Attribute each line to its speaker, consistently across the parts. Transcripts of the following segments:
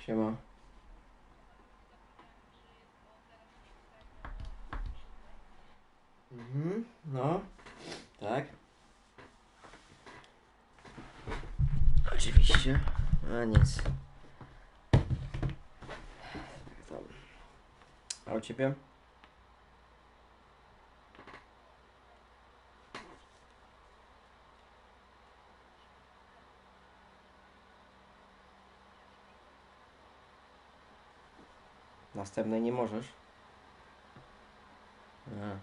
Speaker 1: Siema. No, tak. Oczywiście. A nic. A u ciebie? Następnej nie możesz? A.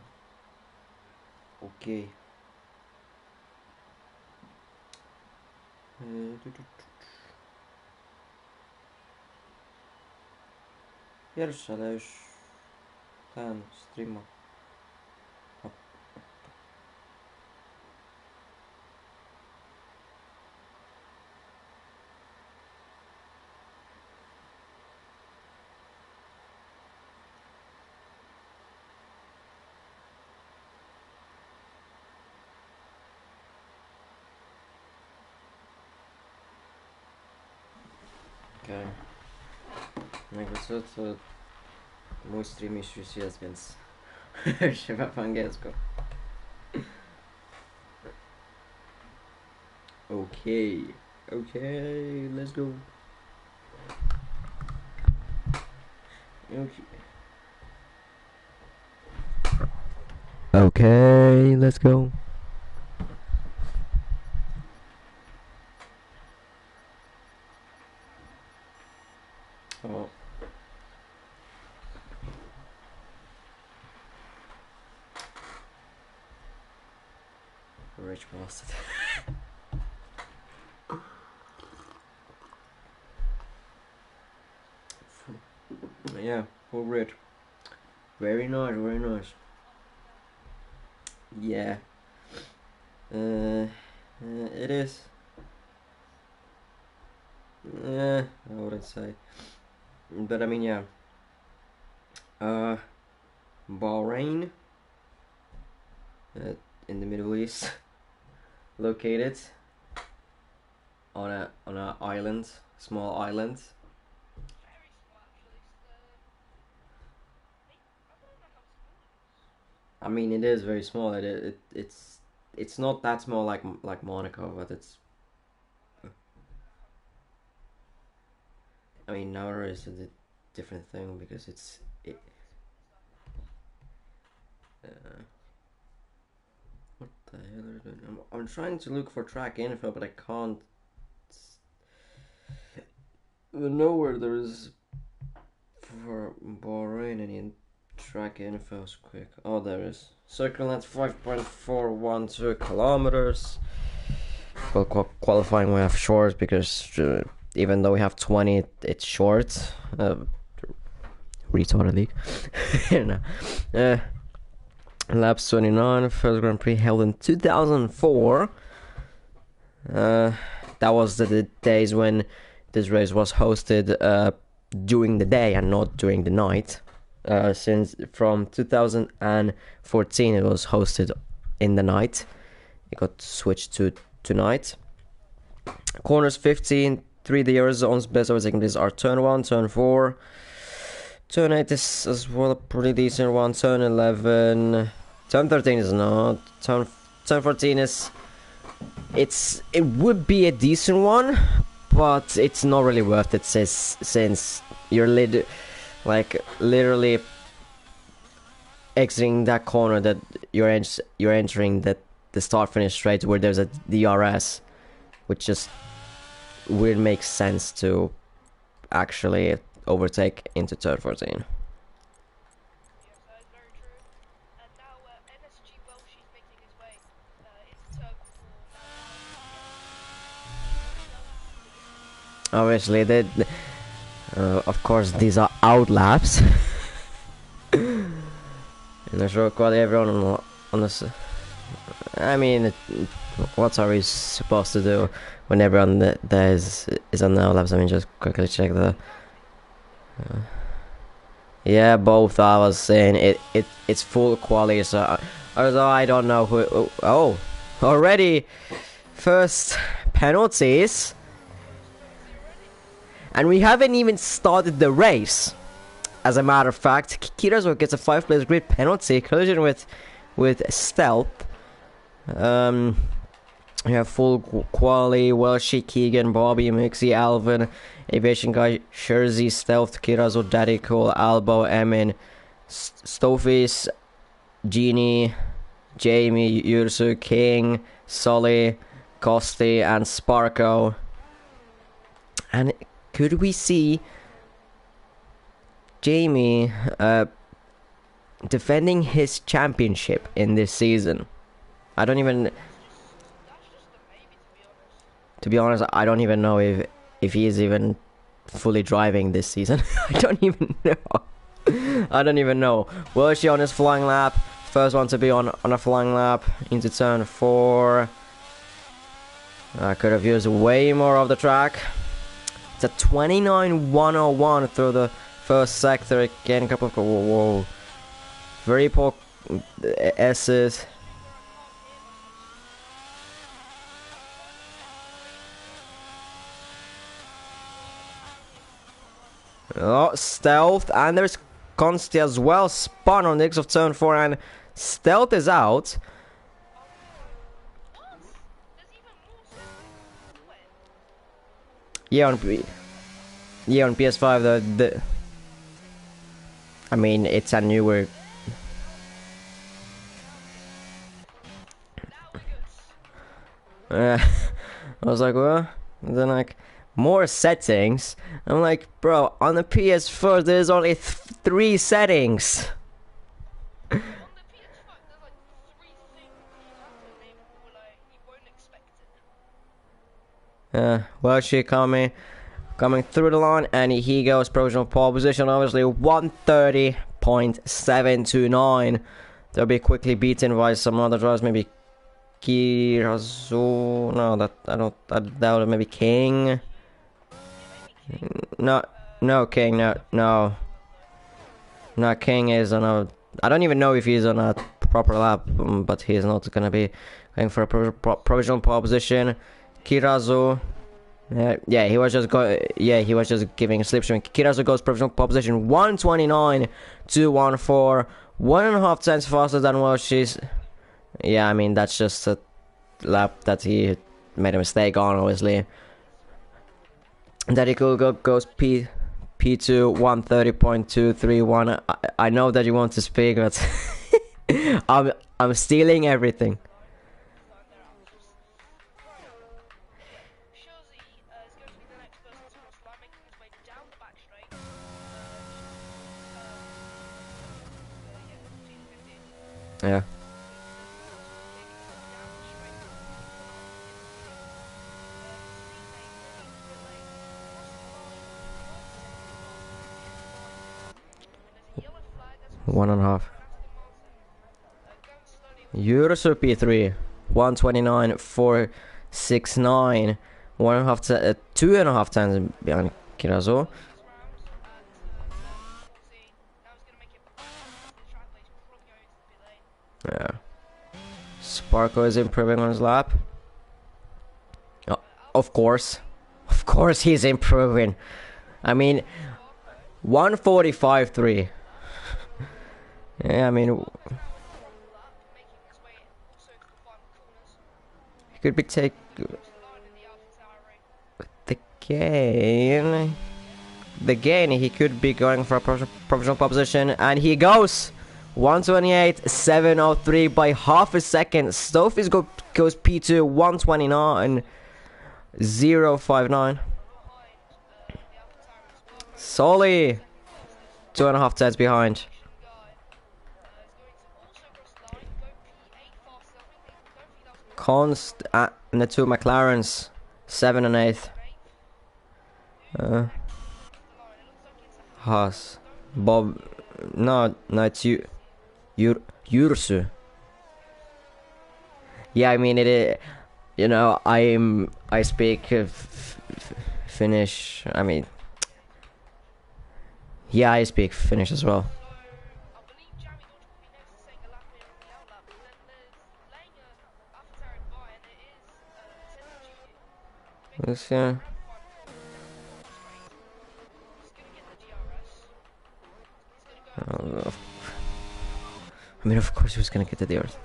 Speaker 1: Okej. Pierwszy, ale już ten streama. Okej. Jakby co, to mój stream już jest, więc chyba po angielsku. Okej. Okej, let's go. Okay, let's go. Oh. Rich bastard. Yeah, full red. Very nice, very nice. Yeah. It is. I wouldn't say. But I mean, yeah. Bahrain. In the Middle East. Located on a island, small island. I mean, it is very small. It's not that small like Monaco, but it's. I mean, Nauru is a different thing because what the hell are they doing? I'm trying to look for track info, but I can't. Nowhere there's for Bahrain any track info. Quick. Oh, there is. Circle length 5.412 kilometers. Well, qualifying we have short because even though we have 20, it's short. Retarded league. Laps 29, first Grand Prix held in 2004. That was the days when this race was hosted during the day and not during the night. Since from 2014 it was hosted in the night. It got switched to tonight. Corners 15, 3 the Arizona's best overtaking this are turn 1, turn 4. Turn 8 is as well a pretty decent one. Turn 11. Turn 13 is not. Turn 14 is. It would be a decent one, but it's not really worth it since you're literally exiting that corner that you're entering the start finish straight where there's a DRS, which just would make sense to actually overtake into turn 14. Obviously, of course, these are out laps. And I'm sure quite everyone on this. I mean, what are we supposed to do when everyone there is on the out laps? I mean, just quickly check the. Yeah, both. I was saying it's full quality. So although I don't know who. Oh, already first penalties. And we haven't even started the race. As a matter of fact, Kirazo gets a 5-place grid penalty, collision with Stealth. We have full quali, Welshie, Keegan, Bobby, Mixie, Alvin, Aviation Guy, Shurzy, Stealth, Kirazo, Daddy Cool, Albo, Emin, Stofis, Genie, Jamie, Yursu, King, Sully, Costi, and Sparko. And could we see Jamie defending his championship in this season? I don't even... To be honest, I don't even know if he is even fully driving this season. I don't even know. I don't even know. Was she on his flying lap? First one to be on a flying lap into turn 4. I could have used way more of the track. It's a 29.101 through the first sector again. Couple of whoa. Very poor S's. Oh, Stealth, and there's Consti as well, spun on the exit of turn 4, and Stealth is out. Yeah, on PS5, the I mean, it's a newer. I was like, well, then like. More settings. I'm like, bro, on the PS4 there's only 3 settings. Well, she coming through the line, and he goes provisional pole position. Obviously 130.729. They'll be quickly beaten by some other drivers, maybe Kirazu. No, that I don't. I doubt it. Maybe King. No, King, no. King is on a... I don't even know if he's on a proper lap, but he's not gonna be going for a provisional pole position. Kirazu... yeah, he was just he was just giving a slipstream. Kirazu goes provisional pole position 129.214, 1.5 tenths faster than Welsh's. Yeah, I mean, that's just a lap that he made a mistake on, obviously. Daddy Cool goes P2 130.231. I know that you want to speak, but I'm stealing everything. Yeah. One and a half. Eurosu P3 129.469. 1.5 2.5 times behind Kirazo. Yeah. Sparko is improving on his lap. Oh, of course he's improving. I mean, 145.3. Yeah, I mean, he could be take the gain. He could be going for a provisional position, and he goes 128.703 by half a second. Stofis goes P2 129.059. Sully 2.5 tenths behind. Const and the 2 McLarens 7 and 8. Haas, Bob, no, it's Yursu. Yeah, I mean, it is, you know, I speak Finnish. I mean, yeah, I speak Finnish as well. Let's see. I mean, of course he was gonna get to the earth.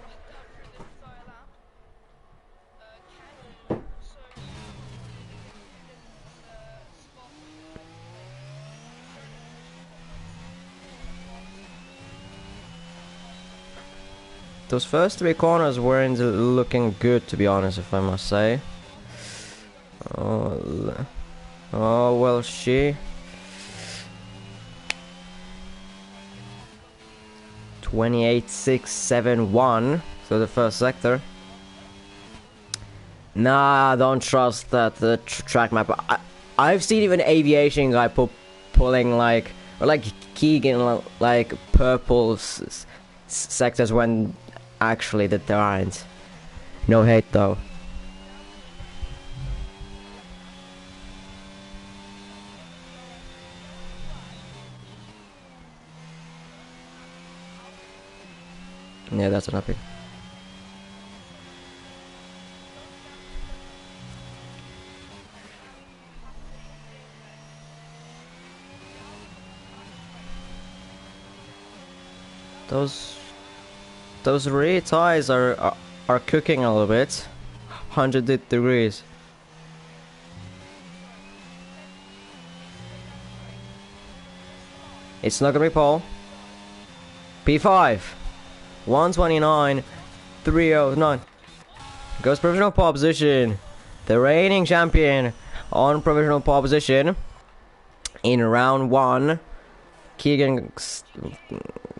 Speaker 1: Those first 3 corners weren't looking good, to be honest, if I must say. Oh well, she. 28-6-7-1. So the first sector. Nah, don't trust that track map. I've seen even aviation guy pulling like, or like Keegan, like purple sectors when actually there aren't. No hate though. Yeah, that's an epic. Those rear tires are cooking a little bit. 100 degrees. It's not gonna be Paul. P5. 129. 309. Goes provisional pole position. The reigning champion on provisional pole position in round 1. Keegan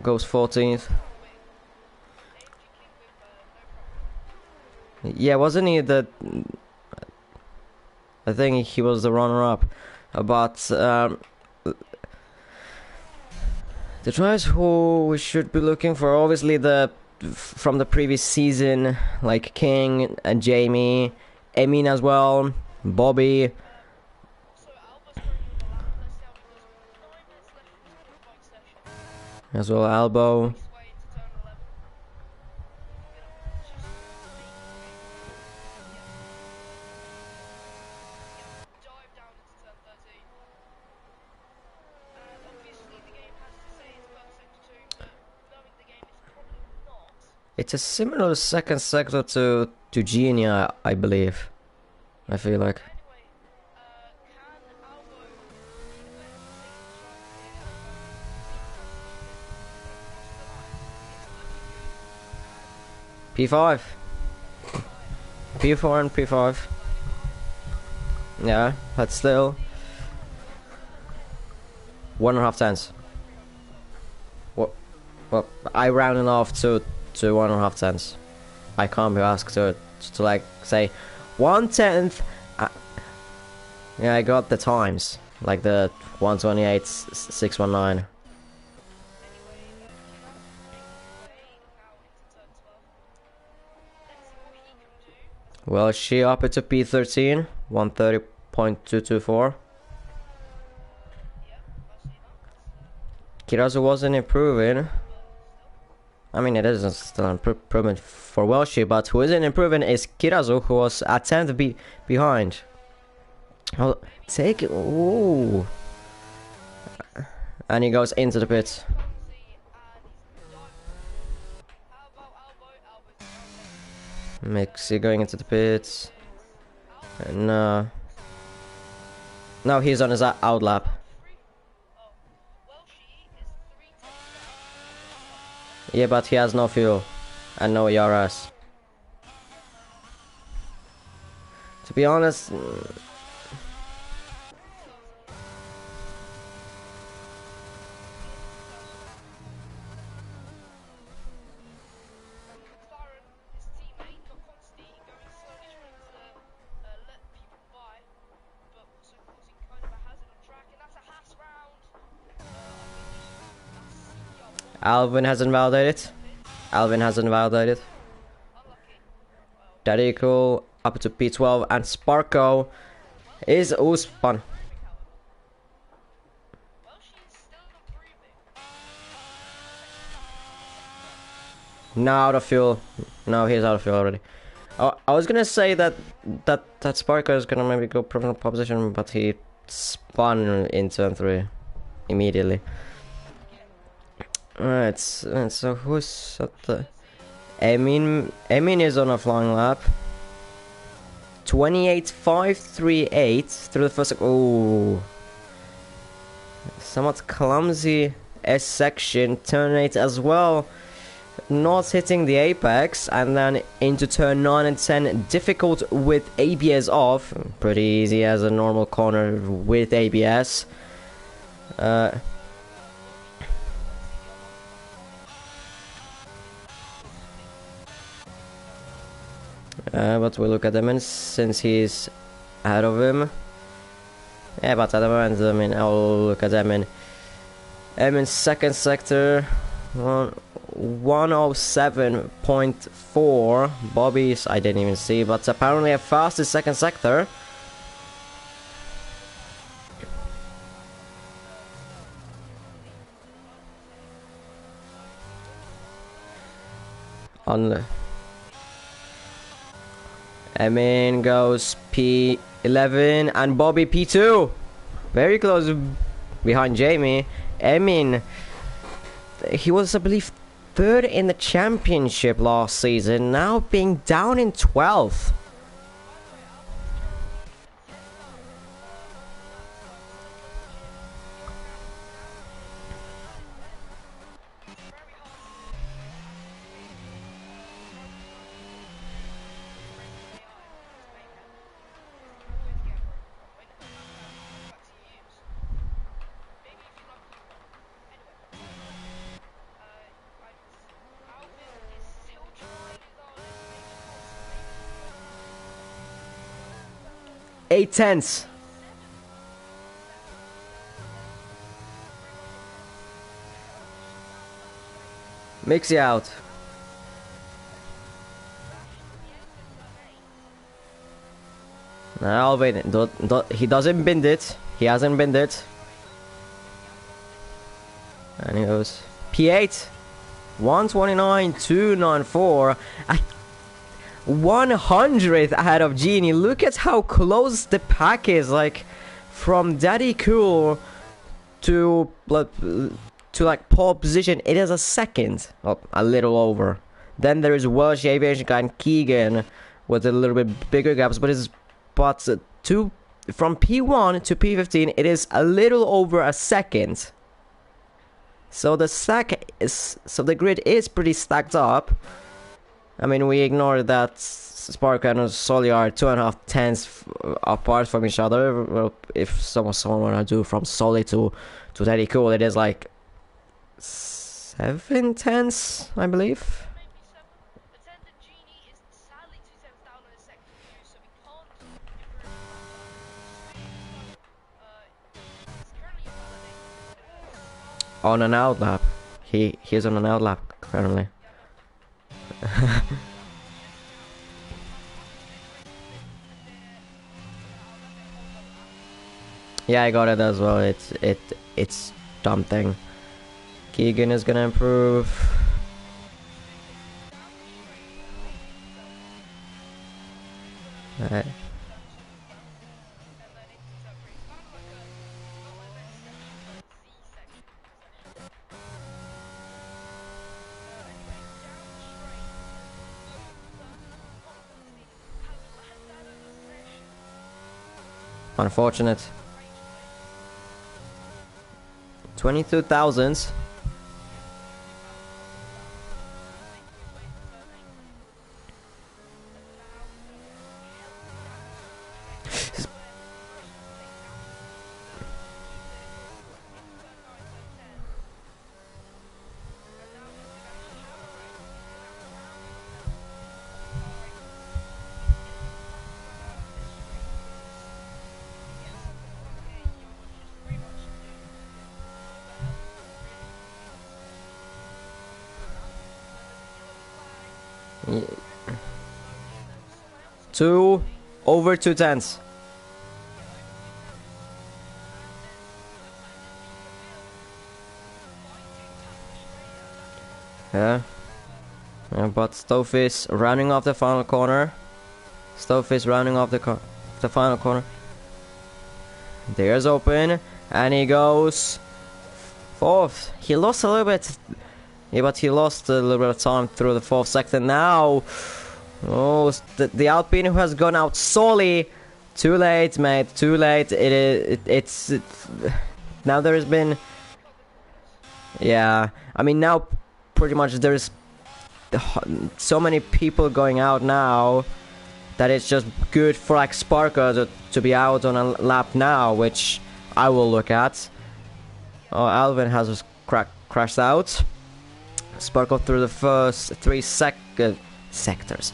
Speaker 1: goes 14th. Yeah, wasn't he the... I think he was the runner-up. But the drivers who we should be looking for, obviously from the previous season, like King and Jamie, Emin as well, Bobby. As well, Albo. It's a similar second sector to Genia, I believe. I feel like. P5. P4 and P5. Yeah, but still. 1.5 tenths. What? Well, I rounded off to 1.5 tenths. I can't be asked to like say 1/10. Yeah, I got the times like the 128-619. Well, she up it to P13, 130.224. Kirazu wasn't improving. I mean, it isn't still an improvement for Welshie, but who isn't improving is Kirazu, who was at 10th behind. I'll take it. Ooh. And he goes into the pits. Mixie going into the pits. And now he's on his out lap. Yeah, but he has no fuel and no ERS. To be honest, Alvin hasn't validated. Daddy Cool up to P12 and Sparko is spun. Now out of fuel. No, he's out of fuel already. Oh, I was gonna say that Sparko is gonna maybe go provisional position, but he spun in turn 3 immediately. Alright, so who's at the... Emin is on a flying lap. 28.538 through the first... Oh. Somewhat clumsy S section. Turn 8 as well. Not hitting the apex. And then into turn 9 and 10. Difficult with ABS off. Pretty easy as a normal corner with ABS. But we look at Emin since he's ahead of him. Yeah, but at the moment, I mean, I'll look at Emin. Emin's second sector, 107.4. Bobby's, I didn't even see, but apparently a fastest second sector. Emin goes P11 and Bobby P2. Very close behind Jamie. Emin, he was, I believe, third in the championship last season, now being down in 12th. Eight tenths. Mix you out. Now wait, he doesn't bend it. He hasn't bend it. And he goes P8, 129.294. 100th ahead of Genie. Look at how close the pack is. Like from Daddy Cool to like pole position, it is a second, a little over. Then there is Welsh Aviation guy and Keegan with a little bit bigger gaps, but from P1 to P15, it is a little over a second. So the grid is pretty stacked up. I mean, we ignore that Spark and Solly are 2.5 tenths apart from each other. Well, if someone wanna do from Solly to Daddy Cool, it is like 7 tenths, I believe. On an out lap. He's on an out lap currently. Yeah, I got it as well. It's something. Keegan is gonna improve. Unfortunate. 22,000. Over 2 tenths. Yeah, but Stove is rounding off the final corner. Stove is rounding off the final corner. There's open, and he goes 4th. He lost a little bit Yeah, but he lost a little bit of time through the 4th sector. Now, oh, the Alpine who has gone out solely. Too late, mate. Too late. It's now there has been. Yeah, I mean now, pretty much there's so many people going out now that it's just good for like Sparker to be out on a lap now, which I will look at. Oh, Alvin has just crashed out. Sparkle through the first 3 sectors.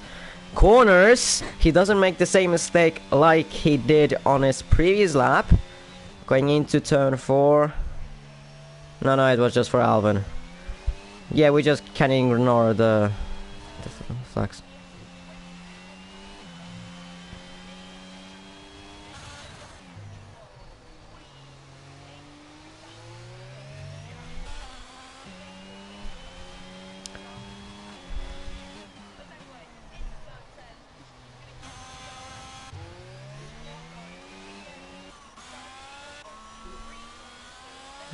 Speaker 1: Corners, he doesn't make the same mistake like he did on his previous lap. Going into turn 4. No, it was just for Alvin. Yeah, we just can't ignore the flags.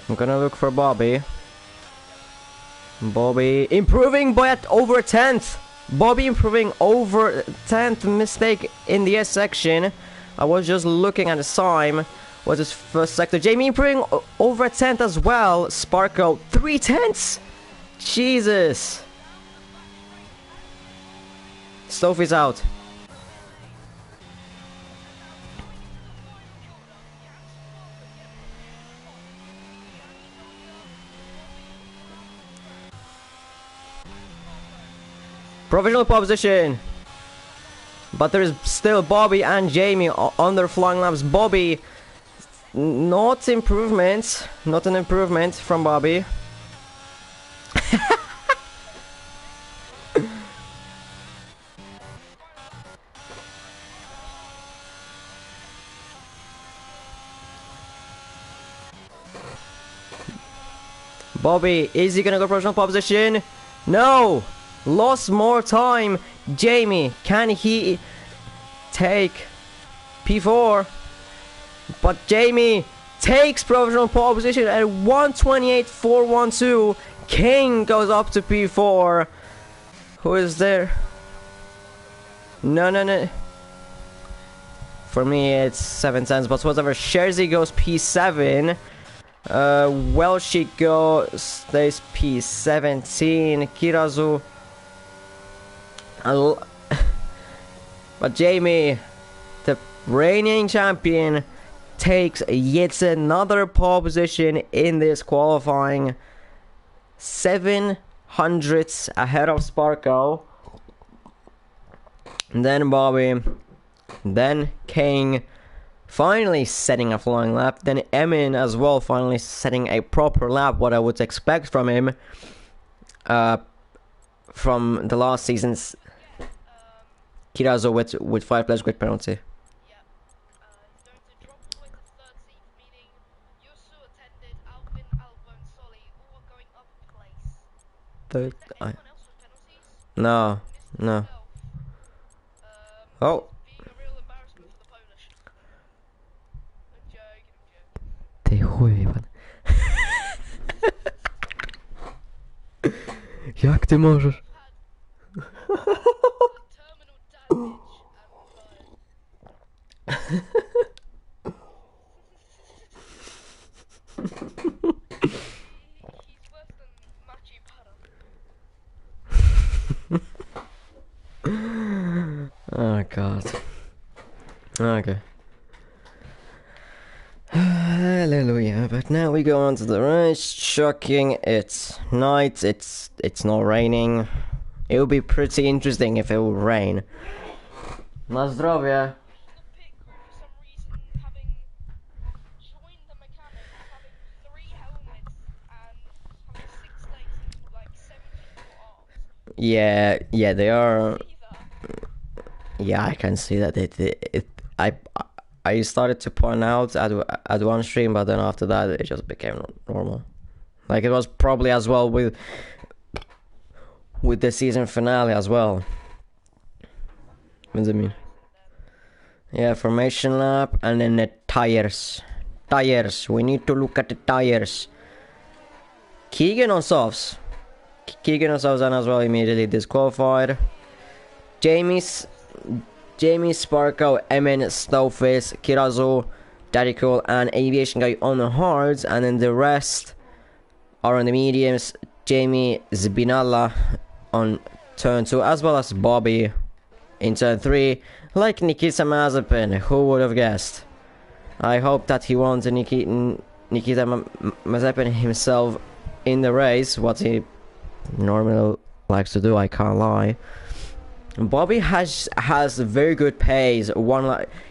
Speaker 1: I'm gonna look for Bobby. Bobby improving by over 10th. Bobby improving over 10th. Mistake in the S section. I was just looking at the time. Was his first sector. Jamie improving over 10th as well. Sparko 3/10. Jesus. Sophie's out. Provisional pole position. But there is still Bobby and Jamie on their flying laps. Bobby, not improvement. Not an improvement from Bobby. Bobby, is he gonna go provisional pole position? No! Lost more time. Jamie, can he take P4? But Jamie takes provisional pole position at 128.412. King goes up to P4. Who is there? No. For me, it's 7/10, but whatever. Sherzy goes P7. Welshi stays P17. Kirazu. But Jamie, the reigning champion, takes yet another pole position in this qualifying. 700ths ahead of Sparko. Then Bobby. Then King. Finally setting a flying lap. Then Emin as well, finally setting a proper lap. What I would expect from him. From the last season's Kirazo with 5 players grid penalty. Third, no. Oh. Ty chuj, jak ty możesz? Oh god. Okay. Hallelujah. But now we go on to the race. Shocking. It's night. It's not raining. It would be pretty interesting if it would rain. Na zdrowie. Yeah, they are. Yeah, I can see that. I started to point out at one stream, but then after that it just became normal. Like it was probably as well with the season finale as well. What does it mean? Yeah, formation lap and then the tires. We need to look at the tires. Keegan on softs. Keegan O'Sullivan as well immediately disqualified. Jamie Sparko, Emin, Snowface, Kirazu, Daddy Cool, and Aviation Guy on the hards, and then the rest are on the mediums. Jamie Zbinalla on turn 2, as well as Bobby in turn 3, like Nikita Mazepin. Who would have guessed? I hope that he wants Nikita Mazepin himself in the race, what he normally likes to do, I can't lie. Bobby has very good pace.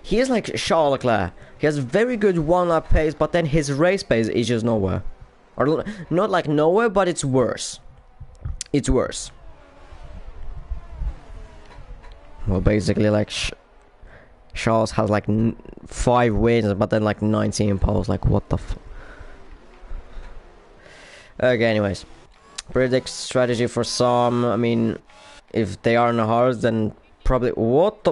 Speaker 1: He is like Charles Leclerc. He has very good one-lap pace, but then his race pace is just nowhere. Or not like nowhere, but it's worse. It's worse. Well, basically, like Charles has like 5 wins, but then like 19 poles. Like, what the f... Okay, anyways. Predict strategy for some. I mean, if they are in the hards, then probably... What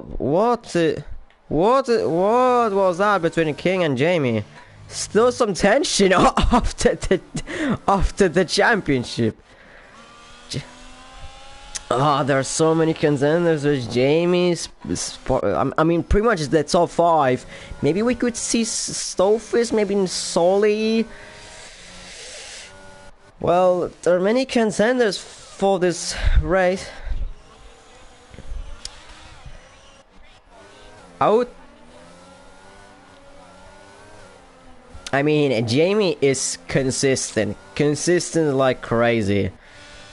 Speaker 1: was that between King and Jamie? Still some tension after the championship. There are so many contenders. There's Jamie's. I mean, pretty much the top 5. Maybe we could see Stofis, maybe Solly. Well, there are many contenders for this race. I mean, Jamie is consistent like crazy.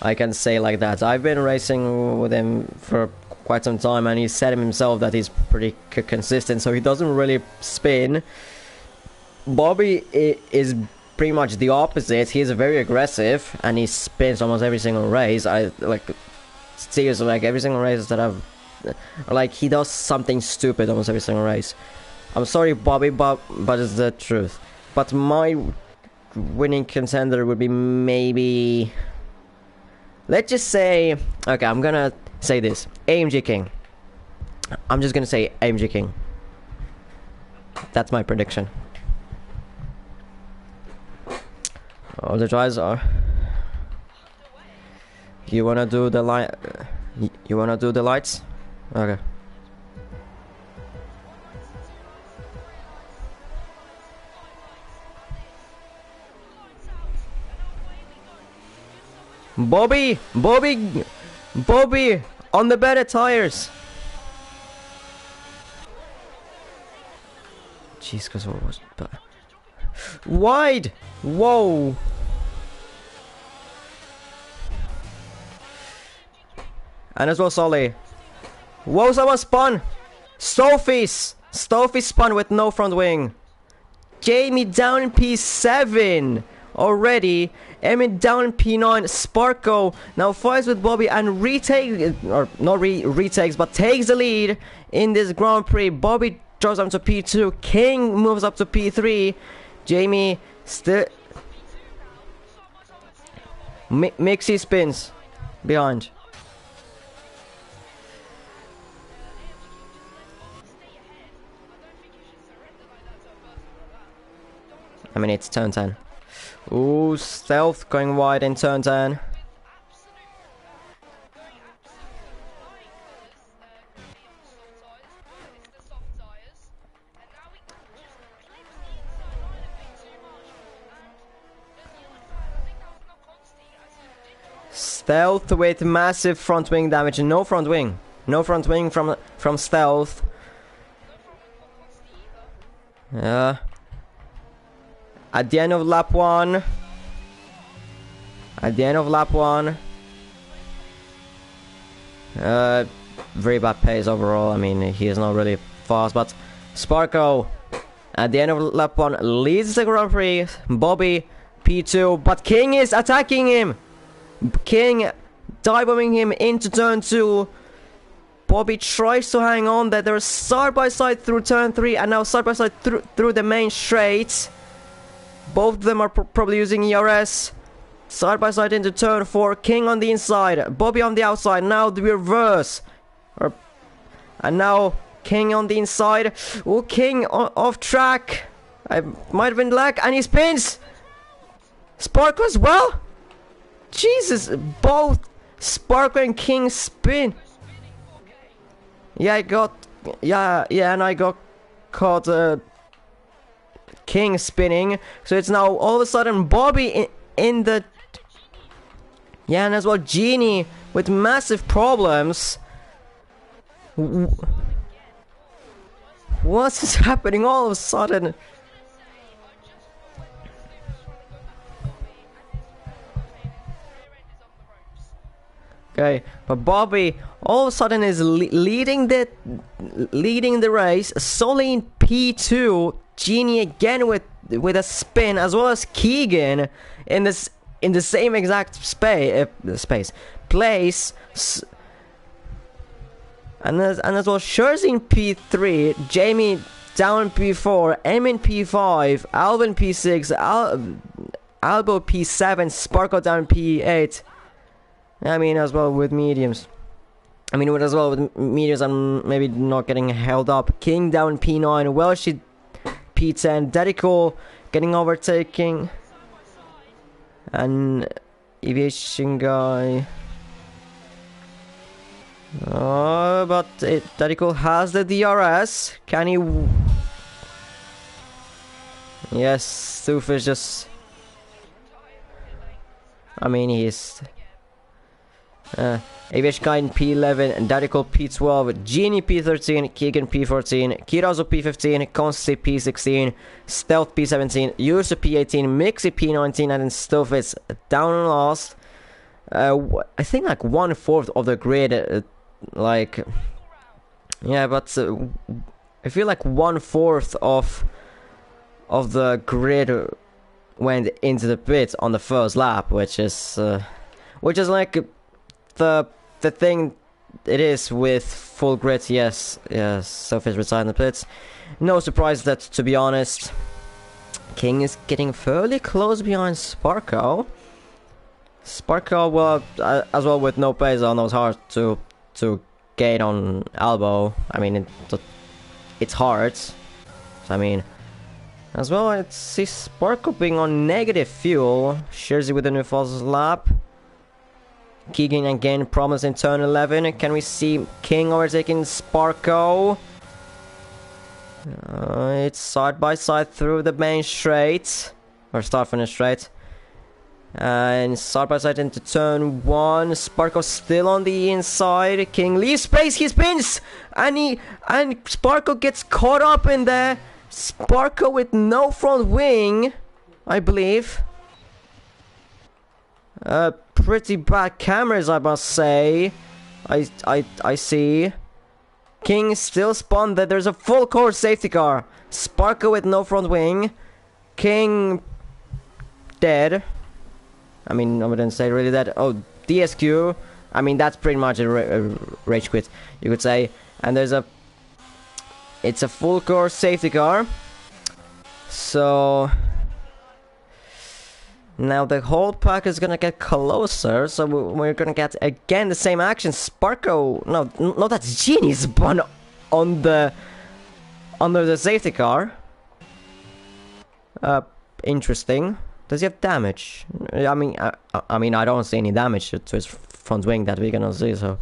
Speaker 1: I can say like that. I've been racing with him for quite some time, and he said himself that he's pretty consistent, so he doesn't really spin. Bobby is pretty much the opposite. He's very aggressive, and he spins almost every single race. I like, seriously, like every single race that I've, like, he does something stupid almost every single race. I'm sorry, Bobby, but it's the truth. But my winning contender would be maybe... Let's just say... Okay, I'm gonna say this. AMG King. I'm just gonna say AMG King. That's my prediction. All the tries are... You wanna do the light? You wanna do the lights? Okay. Bobby on the better tires. Jeez, cause what was wide? Whoa. And as well, Solly. Whoa, someone spun. Sophie spun with no front wing. Jamie down in P7 already. Emmett down in P9. Sparko now fights with Bobby and retakes, or not retakes, but takes the lead in this Grand Prix. Bobby drops down to P2. King moves up to P3. Jamie still... Mixie spins behind. I mean, it's turn 10. Ooh, Stealth going wide in turn 10. Stealth with massive front wing damage. No front wing. No front wing from Stealth. Yeah. At the end of lap 1. At the end of lap 1. Very bad pace overall. I mean, he is not really fast, but Sparko at the end of lap 1 leads the Grand Prix. Bobby P2, but King is attacking him. King dive-bombing him into turn 2. Bobby tries to hang on. That they're side by side through turn 3 and now side by side through the main straight. Both of them are probably using ERS. Side by side into turn 4. King on the inside. Bobby on the outside. Now the reverse. And now King on the inside. Oh, King off track. I might have been black. And he spins. Spark as well. Jesus, both Sparkle and King spin. Yeah, and I got caught King spinning. So it's now all of a sudden Bobby in the... Yeah, and as well Genie with massive problems. What is happening all of a sudden? Okay, but Bobby all of a sudden is leading the race solely in P2. Genie again with a spin, as well as Keegan in the same exact place. And as well, Jersey in P3, Jamie down in P4, M in P5, Alvin P6, Albo P7, Sparkle down in P8. I mean, as well with mediums. I mean, with mediums, I'm maybe not getting held up. King down in P9, Welsh P10, Dedico getting overtaking. And Aviation Guy. Oh, but Dedico has the DRS. Can he... Yes, Stoof is just... I mean, he's... Aviation Guy in P11, and Dedico P12, Genie P13, Keegan P14, Kirazo P15, Consti P16, Stealth P17, Yusu P18, Mixi P19, and then Stoof is down and last. I think like 1/4 of the grid, yeah, but I feel like 1/4 of the grid went into the pit on the first lap, which is like the thing it is with full grid. Yes, Sophie's retired in the pits. No surprise that, to be honest, King is getting fairly close behind Sparko. Sparko, well, as well with no pace, I know it's hard to gate on Albo. I mean, it's hard. So, I mean, as well, I see Sparko being on negative fuel. Jersey with a new false lap. Keegan again, problems in turn 11. Can we see King overtaking Sparko? It's side by side through the main straight. Or start finish straight. And side by side into turn 1. Sparko still on the inside. King leaves space, he spins! And Sparko gets caught up in there. Sparko with no front wing, I believe. Pretty bad cameras, I must say. I see. King still spun that there's a full course safety car. Sparko with no front wing. King dead. I mean, I wouldn't say really dead. Oh, DSQ. I mean, that's pretty much a rage quit, you could say. And it's a full course safety car. So now the whole pack is gonna get closer, so we're gonna get again the same action. Sparko, no, that's Genie spun under the safety car. Interesting. Does he have damage? I mean, I don't see any damage to his front wing that we're gonna see. So.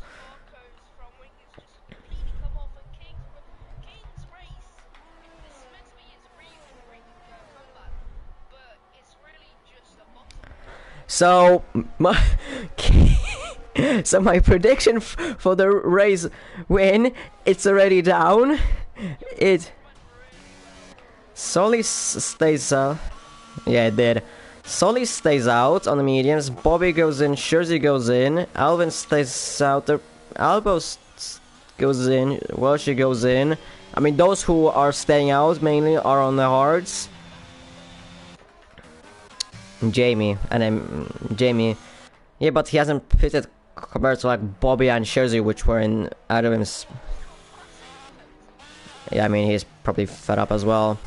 Speaker 1: So my prediction for the race win, it's already down. Solly stays yeah, it did. Solly stays out on the mediums. Bobby goes in. Jersey goes in. Alvin stays out. Albo goes in. Welsh goes in. I mean, those who are staying out mainly are on the hards. Jamie, yeah, but he hasn't pitted compared to like Bobby and Jersey, which were in Adam's. Yeah, I mean, he's probably fed up as well.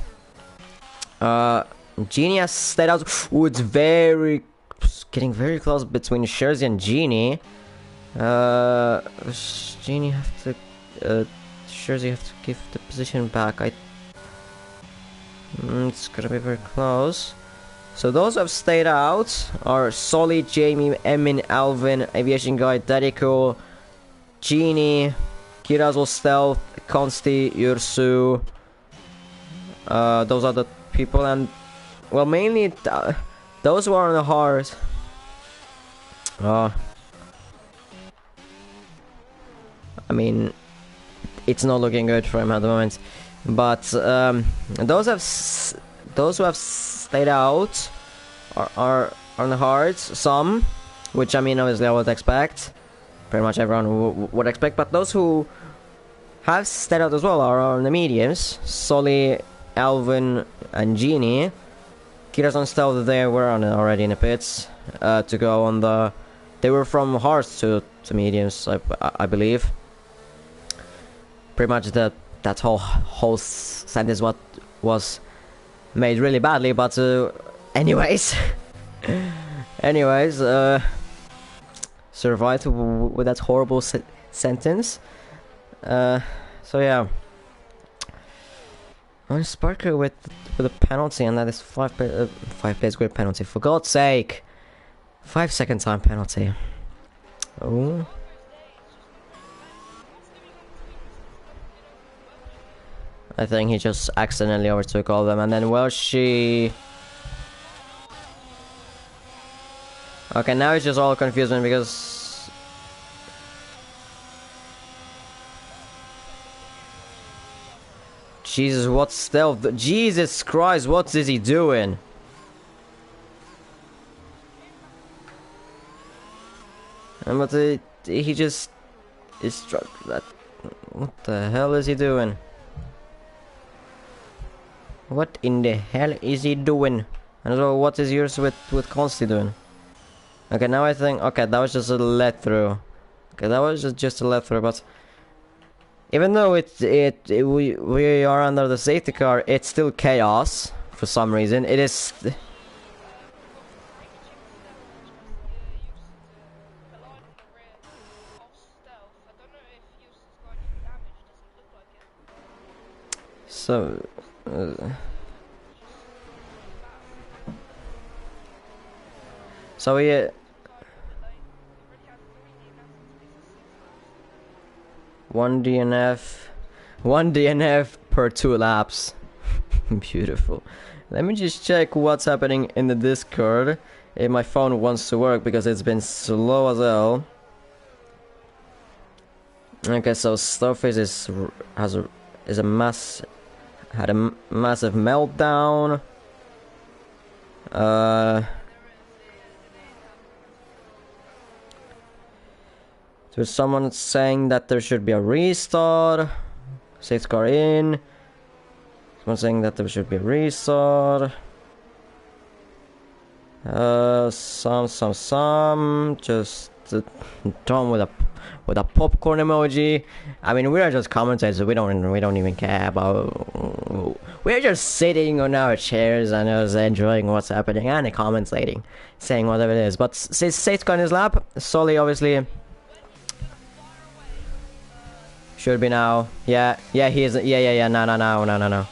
Speaker 1: Genie has stayed out. Ooh, it's getting very close between Jersey and Genie. Genie have to, Jersey have to give the position back. It's gonna be very close. So those who have stayed out are Solly, Jamie, Emin, Alvin, Aviation Guy, Dadiko, Genie, Kirazul Stealth, Consti, Yursu. Those are the people, and well, mainly those who are on the hard. I mean, it's not looking good for him at the moment. But those who have stayed out are on the hards. Some, which I mean, obviously I would expect. Pretty much everyone would expect. But those who have stayed out as well are on the mediums. Solly, Alvin, and Genie. Kira's on stealth. They were already in the pits to go on the. They were from hards to mediums, I believe. Pretty much that whole sentence what was made really badly, but anyways, survived with that horrible sentence. So yeah, on Sparker with a penalty, and that is 5 plays grid penalty. For God's sake, 5 second time penalty. Oh. I think he just accidentally overtook all of them, and then Welshie. Okay, now it's just all confusion because Jesus, what stealth? Jesus Christ, what is he doing? And but he just is struck that. What the hell is he doing? What in the hell is he doing? And so what is yours with Consti doing? Okay, now I think, okay, that was just a let through. Okay, that was just a let through, but even though we are under the safety car, it's still chaos for some reason. It is. So. So we. One DNF per 2 laps. Beautiful. Let me just check what's happening in the Discord. If my phone wants to work because it's been slow as hell. Okay, so Starface had a massive meltdown. There's someone saying that there should be a restart. Safety car in. Someone saying that there should be a restart. Some just done with a popcorn emoji. I mean, we are just commentators. We don't even care about. We're just sitting on our chairs and just enjoying what's happening and commentating, saying whatever it is. But safety car in his lap. Solly obviously. Should be now. Yeah, he is. Yeah. No.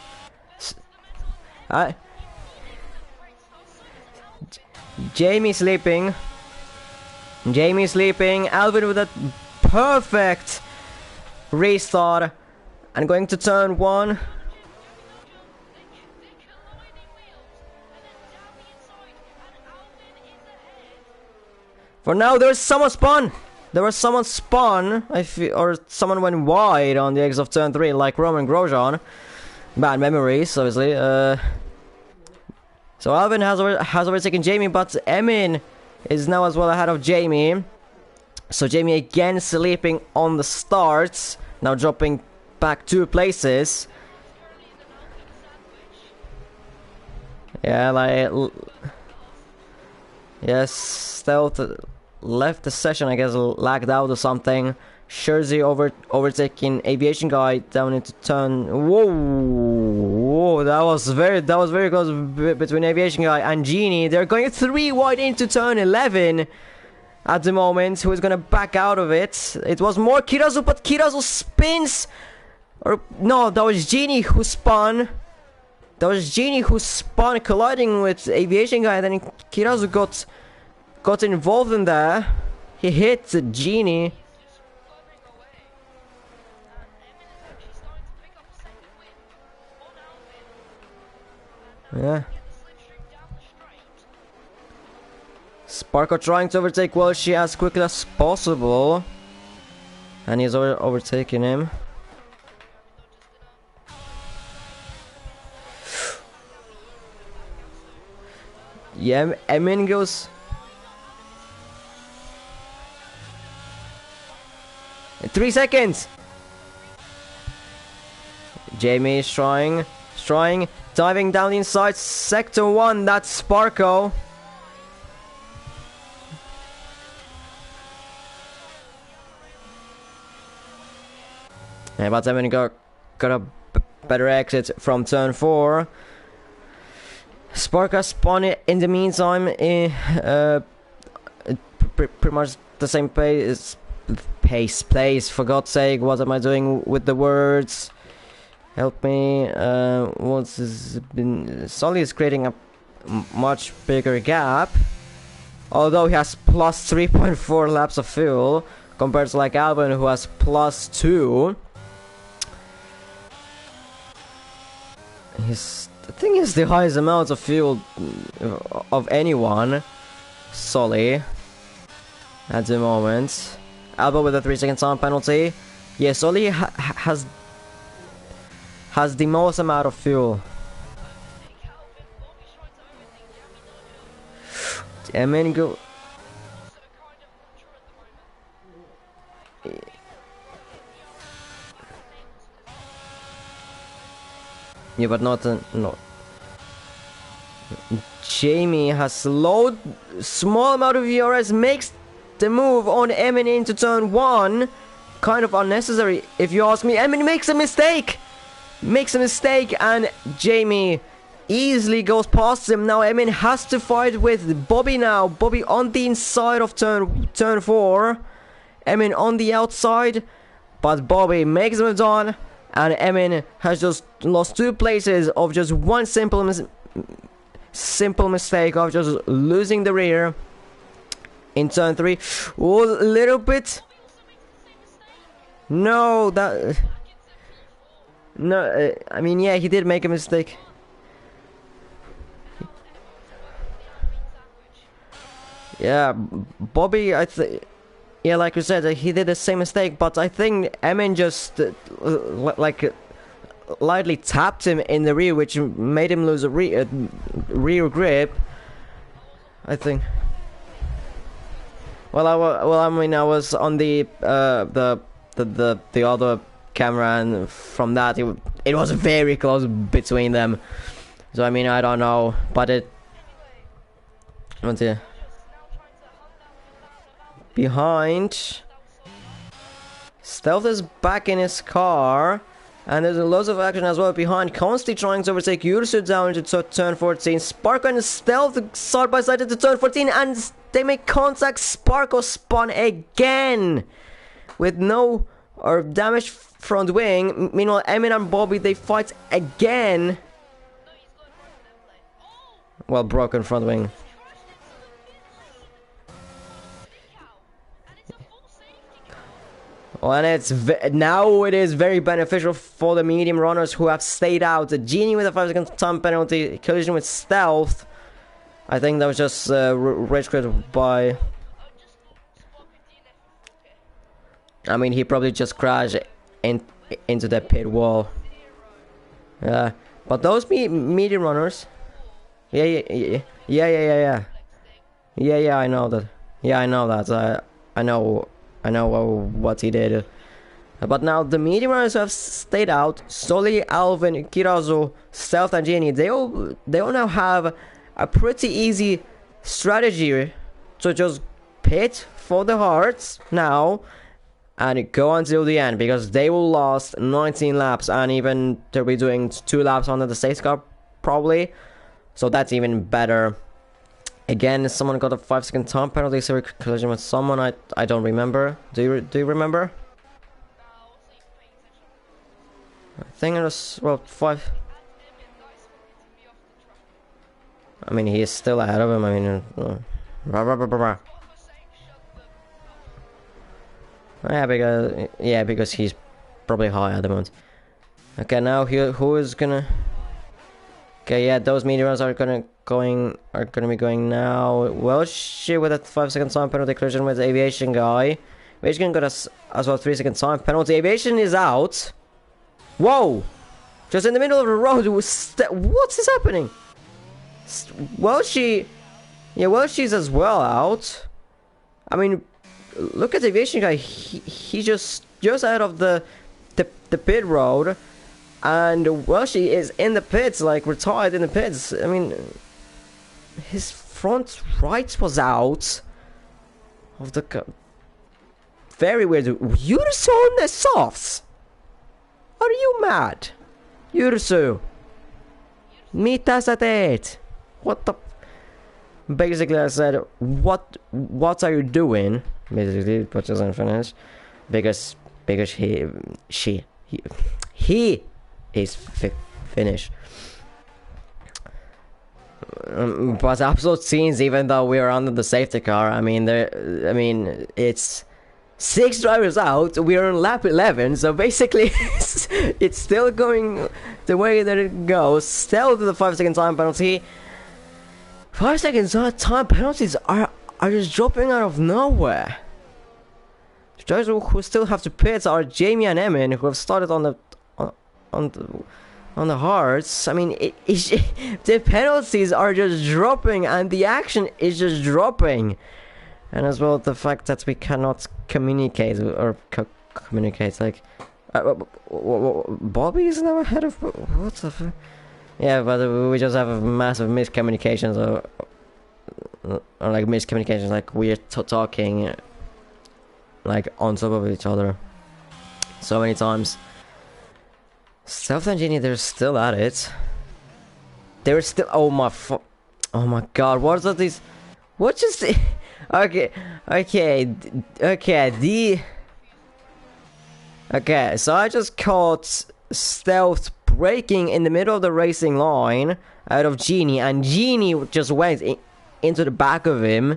Speaker 1: Jamie sleeping. Alvin with a perfect restart. And going to turn 1. For now, there's someone spawn. There was someone spawn, or someone went wide on the exit of turn 3, like Roman Grosjean. Bad memories, obviously. So Alvin has overtaken Jamie, but Emin is now as well ahead of Jamie. So Jamie again sleeping on the starts, now dropping back 2 places. Yeah, like yes, Stealth left the session, I guess, lagged out or something. Jersey overtaking Aviation Guy down into turn. Whoa, that was very close between Aviation Guy and Genie. They're going 3 wide into turn 11 at the moment. Who is going to back out of it? It was more Kirazu, but Kirazu spins. Or no, that was Genie who spun. That was Genie who spun, colliding with Aviation Guy, and then Kirazu got involved in there. He hit Genie. Yeah. Sparko trying to overtake Welshi as quickly as possible. And he's overtaking him. Yeah, Emin goes. In 3 seconds. Jamie is trying, diving down inside sector 1. That's Sparko. Yeah, but Emin got a better exit from turn 4. Sparko spun it in the meantime. Pretty much the same pace. Place. For God's sake, what am I doing with the words? Help me. What's this been? Sully is creating a much bigger gap. Although he has plus 3.4 laps of fuel compared to like Alvin, who has plus 2. The thing is the highest amount of fuel of anyone, Sully, at the moment. Alba with a 3-second time penalty. Yeah, Sully has the most amount of fuel. Emin go. Yeah, but not no. Jamie has small amount of ERS, makes the move on Emin into turn 1. Kind of unnecessary, if you ask me. Emin makes a mistake, and Jamie easily goes past him. Now Emin has to fight with Bobby now. Bobby on the inside of turn 4. Emin on the outside, but Bobby makes him done. And Emin has just lost 2 places of just one simple mistake of just losing the rear in turn 3. Oh, a little bit. No, that. No, I mean, yeah, he did make a mistake. Yeah, Bobby, yeah, like you said, he did the same mistake, but I think Emin just lightly tapped him in the rear, which made him lose a rear grip, I think. Well, I mean, I was on the other camera, and from that it was very close between them. So I mean, I don't know, but it. What's here? Behind. Stealth is back in his car, and there's lots of action as well behind. Constantly trying to overtake Yursu down into turn 14. Sparko and Stealth side by side into turn 14, and they make contact. Sparko spun again with no or damaged front wing. Meanwhile, Emin and Bobby, they fight again. Well, broken front wing. Well, and now it is very beneficial for the medium runners who have stayed out. The Genie with a 5-second time penalty, collision with Stealth. I think that was just rage quit by. I mean, he probably just crashed into the pit wall. Yeah, but those medium runners. Yeah. I know that. Yeah, I know that. I know what he did. But now the medium runners have stayed out. Sully, Alvin, Kirazu, Stealth and Genie, they all now have a pretty easy strategy to just pit for the hearts now and go until the end, because they will last 19 laps, and even they'll be doing 2 laps under the safety car probably, so that's even better. Again, someone got a 5-second time penalty, so collision with someone. I don't remember. Do you remember? I think it was, well, 5. I mean, he's still ahead of him. I mean, because he's probably high at the moment. Okay, now who is gonna? Okay, yeah, those meteors are gonna be going now. Well, shit, with a 5-second time penalty collision with the aviation guy. Aviation got us as well 3-second time penalty. Aviation is out. Whoa! Just in the middle of the road. What is happening? Well, she's as well out. I mean, look at the aviation guy. He just out of the pit road, and well, she is in the pits, like retired in the pits. I mean, his front right was out of the. Very weird. Yursu on the softs. Are you mad? Yursu. Meet us at 8. What the? Basically, I said, what are you doing? Basically, but doesn't finish because he is finished. But absolute scenes, even though we are under the safety car. I mean, it's 6 drivers out. We are on lap 11, so basically, it's still going the way that it goes. Still to the 5-second time penalty. 5 seconds time penalties are just dropping out of nowhere. The drivers who still have to pit are Jamie and Emin, who have started on the hards. I mean, the penalties are just dropping, and the action is just dropping, and as well the fact that we cannot communicate or communicate. Like, Bobby is now ahead of what the fuck? Yeah, but we just have a massive miscommunications or like miscommunications, like we're talking like on top of each other so many times. Stealth and Genie, they're still at it. They're still. Oh my god! What are these? What just? Okay. So I just caught Stealth braking in the middle of the racing line out of Genie, and Genie just went into the back of him,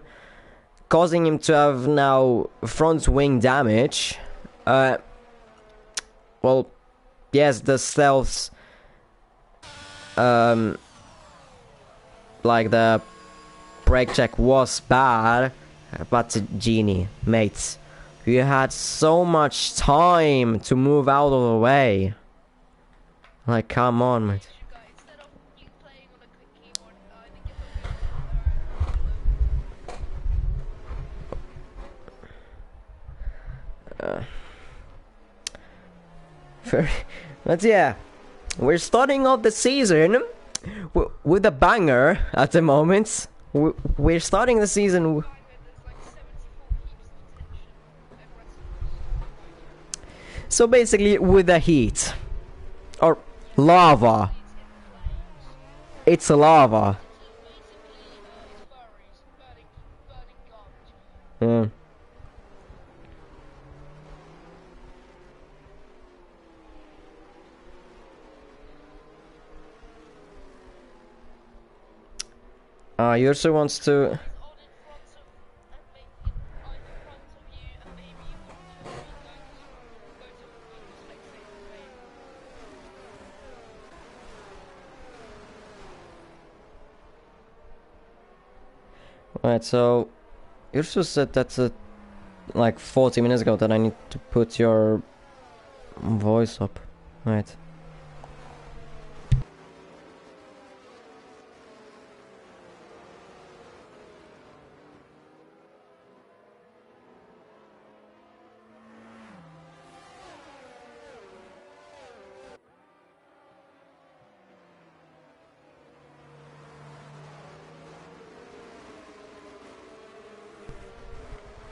Speaker 1: causing him to have now front wing damage. Well, yes, the Stealth's like the brake check was bad, but Genie, mates, you had so much time to move out of the way. Like, come on, mate. But yeah, we're starting off the season with a banger at the moment. We're starting the season. So basically, with the heat. Or lava. It's lava. Yeah. Yursu wants to. Right, so Yursu said that's like 40 minutes ago that I need to put your voice up. Right.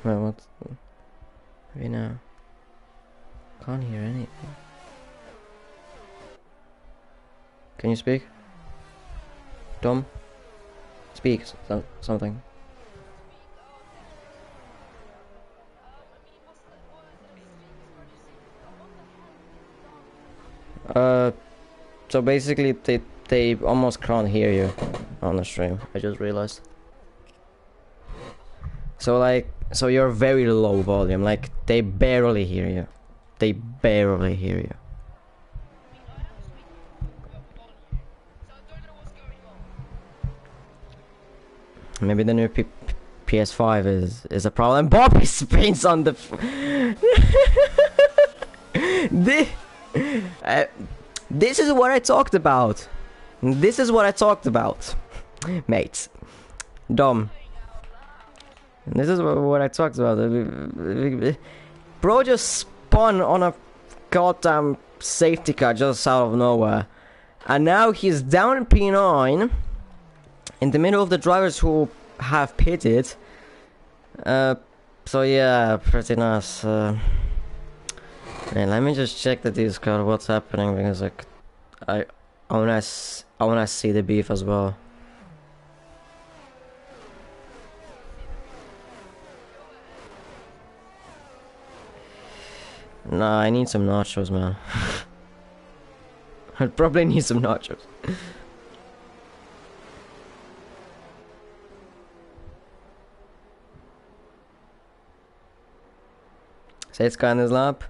Speaker 1: Well, what's maybe now? Can't hear anything. Can you speak? Dom? Speak something. So basically they almost can't hear you on the stream. I just realized. So like, so you're very low volume. Like they barely hear you. They barely hear you. Maybe the new PS5 is a problem. Bobby spins on the. This is what I talked about. This is what I talked about, mates. Dumb. This is what I talked about. Bro just spun on a goddamn safety car just out of nowhere, and now he's down in P9. In the middle of the drivers who have pitted. So yeah, pretty nice. Man, let me just check the Discord what's happening, because like I wanna see the beef as well. Nah, I need some nachos, man. I probably need some nachos. Say it's in his lap.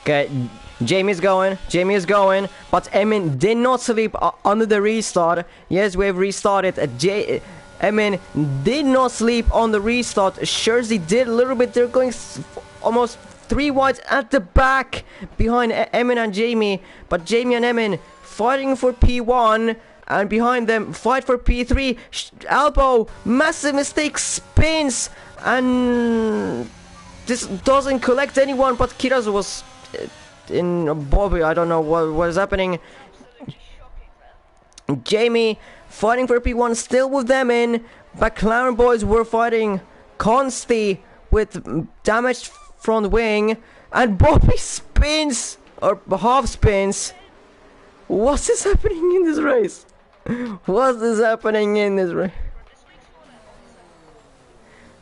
Speaker 1: Okay, Jamie is going, but Emin did not sleep under the restart. Yes, we have restarted. Emin did not sleep on the restart. Jersey did a little bit. They're going almost 3 wides at the back behind Emin and Jamie, but Jamie and Emin fighting for P1. And behind them, fight for P3. Elbow, massive mistake, spins, and this doesn't collect anyone. But Kiraz was in Bobby. I don't know what is happening. Jamie fighting for P1, still with them in. McLaren boys were fighting Consti with damaged front wing, and Bobby spins or half spins. What is happening in this race? What is happening in this race?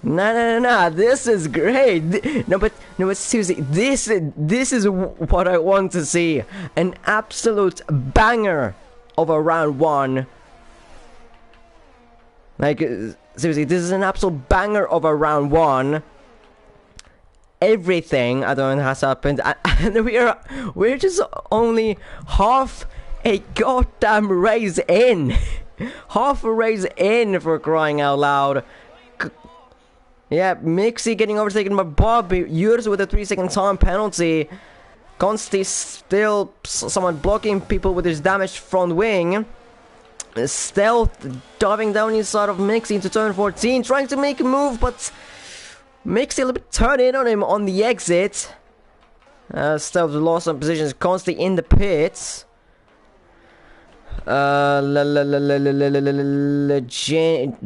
Speaker 1: Nah, this is great. No, but seriously, this is what I want to see. An absolute banger of a round one. Like, seriously, this is an absolute banger of a round one. Everything, I don't know, has happened, and we're just only half a goddamn race in. Half a race in, for crying out loud. Yeah, Mixie getting overtaken by Bobby. Yours with a 3-second time penalty. Consti still somewhat blocking people with his damaged front wing. Stealth diving down inside of Mixie into turn 14, trying to make a move, but Mixie a little bit turned in on him on the exit. Stealth lost some positions. Consti in the pits.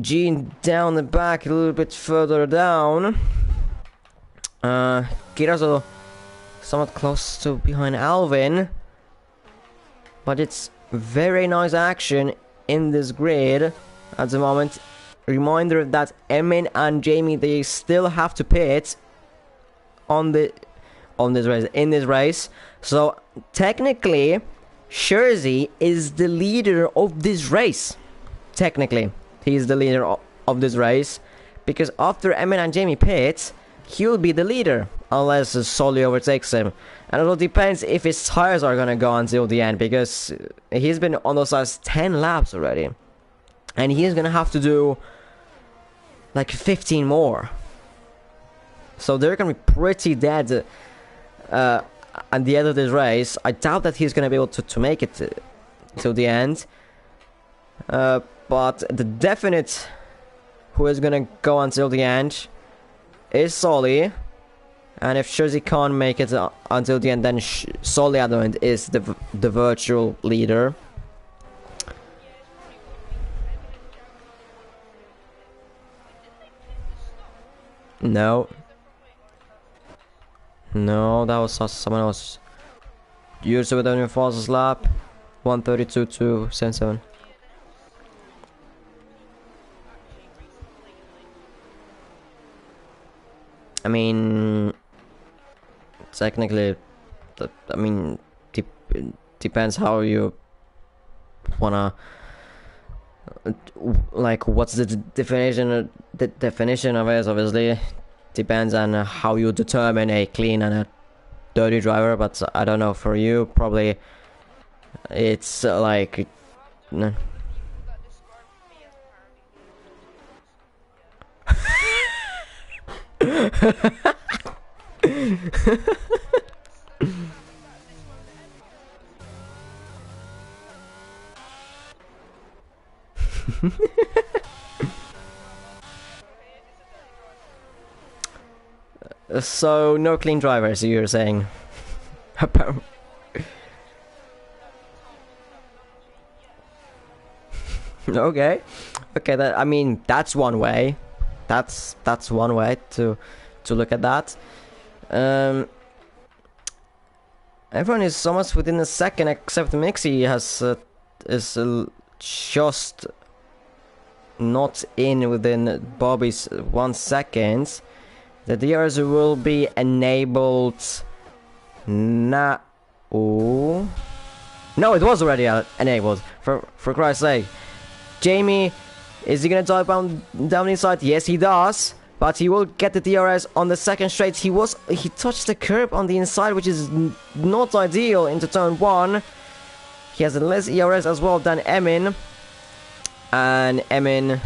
Speaker 1: Gene down the back a little bit further down. Kirazo somewhat close to behind Alvin, but it's very nice action in this grid at the moment. Reminder that Emin and Jamie, they still have to pit in this race. So technically Jersey is the leader of this race. Technically, he is the leader of this race, because after Emin and Jamie pit, he'll be the leader, unless Solly overtakes him. And it all depends if his tires are gonna go until the end, because he's been on those last 10 laps already, and he's gonna have to do like 15 more. So they're gonna be pretty dead at the end of this race. I doubt that he's gonna be able to make it till the end. But the definite who is gonna go until the end is Solly. And if Jersey can't make it until the end, then Solly at the end is the virtual leader. No. No, that was someone else. User with only fastest lap. 1:32.277. I mean, technically, I mean, depends how you wanna, like, what's the definition? The definition of it obviously depends on how you determine a clean and a dirty driver. But I don't know, for you, probably it's like. No. So no clean drivers, you're saying? Okay, that, I mean, that's one way. That's one way to look at that. Everyone is almost within a second, except Mixie is just not in within Bobby's 1 second. The DRS will be enabled now. No, it was already enabled. For Christ's sake, Jamie, is he gonna dive down the inside? Yes, he does. But he will get the DRS on the second straight. He touched the curb on the inside, which is not ideal into turn 1. He has less ERS as well than Emin. And Emin.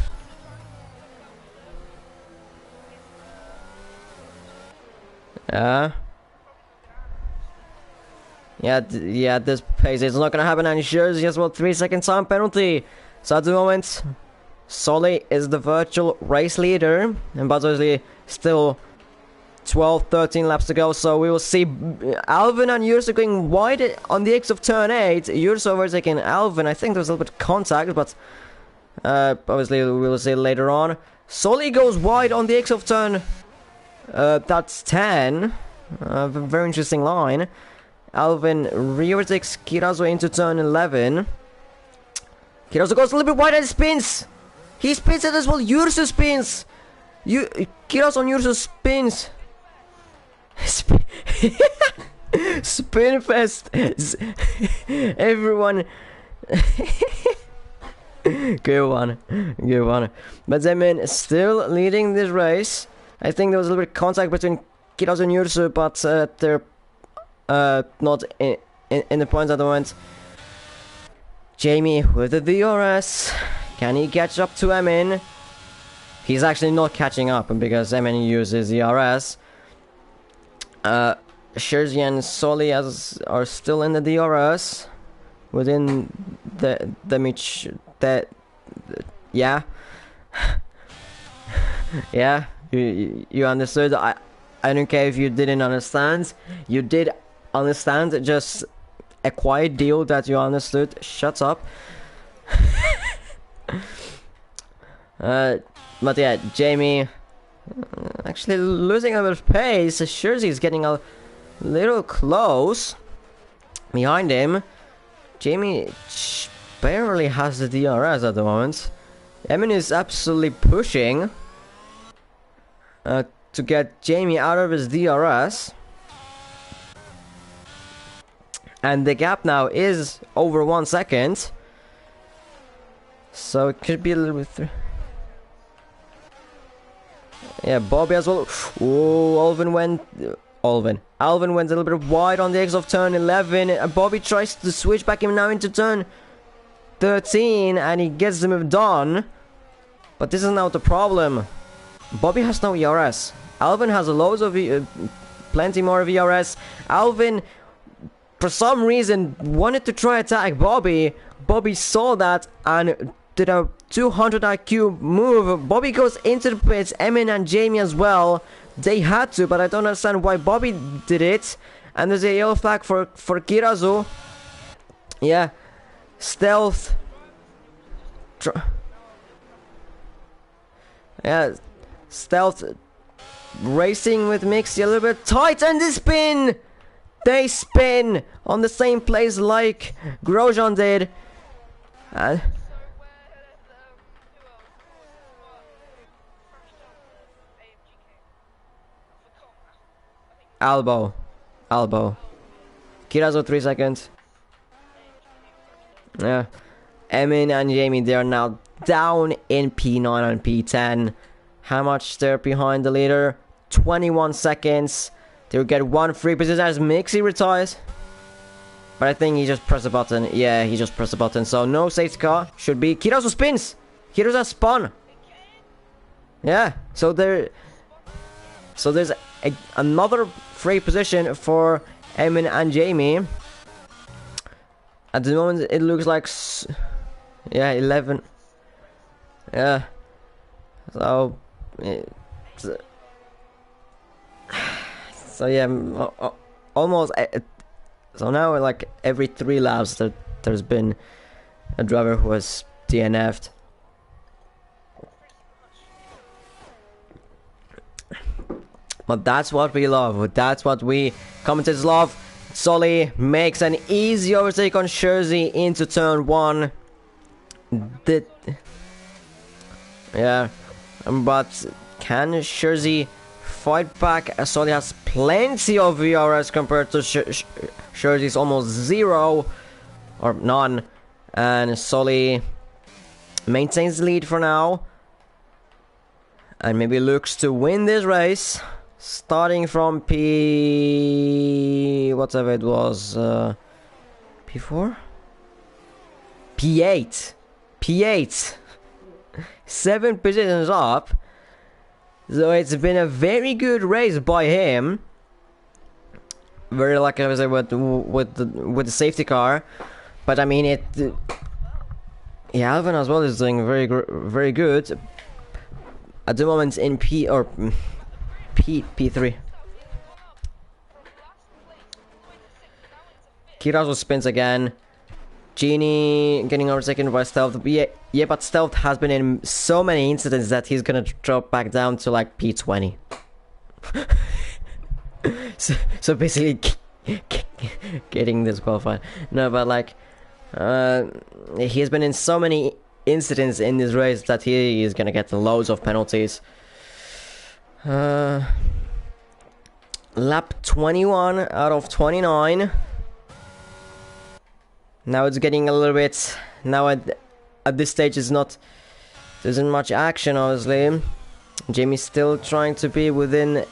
Speaker 1: Yeah, this pace is not gonna happen, and he shows he has 3-second time penalty. So at the moment, Solly is the virtual race leader, and but obviously still 12-13 laps to go. So we will see Alvin and Urso going wide on the exit of turn 8. Urso overtaking Alvin. I think there was a little bit of contact, but obviously we will see later on. Solly goes wide on the exit of turn. That's 10. Very interesting line. Alvin re-overtakes Kirazo into turn 11. Kirazo goes a little bit wide and spins. He spins it as well. Urso spins. Kirazo on Urso spins. Spin fest. Everyone. Good one. But Zemin still leading this race. I think there was a little bit of contact between Kirazo and Urso, but they're not in the points at the moment. Jamie with the DRS. Can he catch up to Emin? He's actually not catching up because Emin uses DRS. Scherzi and Solly are still in the DRS. Within yeah. Yeah, you understood. I don't care if you didn't understand. You did understand. Just a quiet deal that you understood. Shut up. But yeah, Jamie actually losing a bit of pace. Scherzi is getting a little close behind him. Jamie barely has the DRS at the moment. Emin is absolutely pushing to get Jamie out of his DRS. And the gap now is over 1 second. So it could be a little bit... Yeah, Bobby as well. Oh, Alvin went a little bit wide on the exit of turn 11. And Bobby tries to switch back him now into turn 13. And he gets them done. But this is now the problem. Bobby has no ERS. Alvin has loads of... plenty more of ERS. Alvin, for some reason, wanted to try attack Bobby. Bobby saw that and did a 200 IQ move. Bobby goes into the pits. Emin and Jamie as well. They had to, but I don't understand why Bobby did it. And there's a yellow flag for Kirazu. Yeah. Stealth. Yeah. Stealth racing with Mixie a little bit tight, and they spin! They spin on the same place like Grosjean did. Elbow. Kirazo 3 seconds. Yeah. Emin and Jamie, they are now down in P9 and P10. How much they're behind the leader? 21 seconds. They'll get one free position as Mixie retires. But I think he just pressed the button. Yeah, he just pressed the button. So no safety car. Should be. Kirazo spins. Kirazo spun. Yeah. So there's another free position for Emin and Jamie. At the moment, it looks like... Yeah, 11. Yeah. So... So yeah, almost. So now, like every 3 laps, there's been a driver who has DNF'd. But that's what we love. That's what we commentators love. Sully makes an easy overtake on Jersey into turn 1. Yeah, but can Jersey fight back? Sully has plenty of VRS compared to Jersey's almost 0 or none, and Sully maintains the lead for now, and maybe looks to win this race. Starting from whatever it was, P4? P8! 7 positions up. So it's been a very good race by him. Very lucky, I say, with the safety car. But I mean, yeah, Alvin as well is doing very good. At the moment in P3. Kirazo spins again. Genie getting overtaken by Stealth. Yeah, but Stealth has been in so many incidents that he's gonna drop back down to like P20. so basically getting disqualified. No, but like he has been in so many incidents in this race that he is gonna get loads of penalties. Lap 21 out of 29. Now it's getting a little bit. Now at this stage there isn't much action, obviously. Jamie's still trying to be within.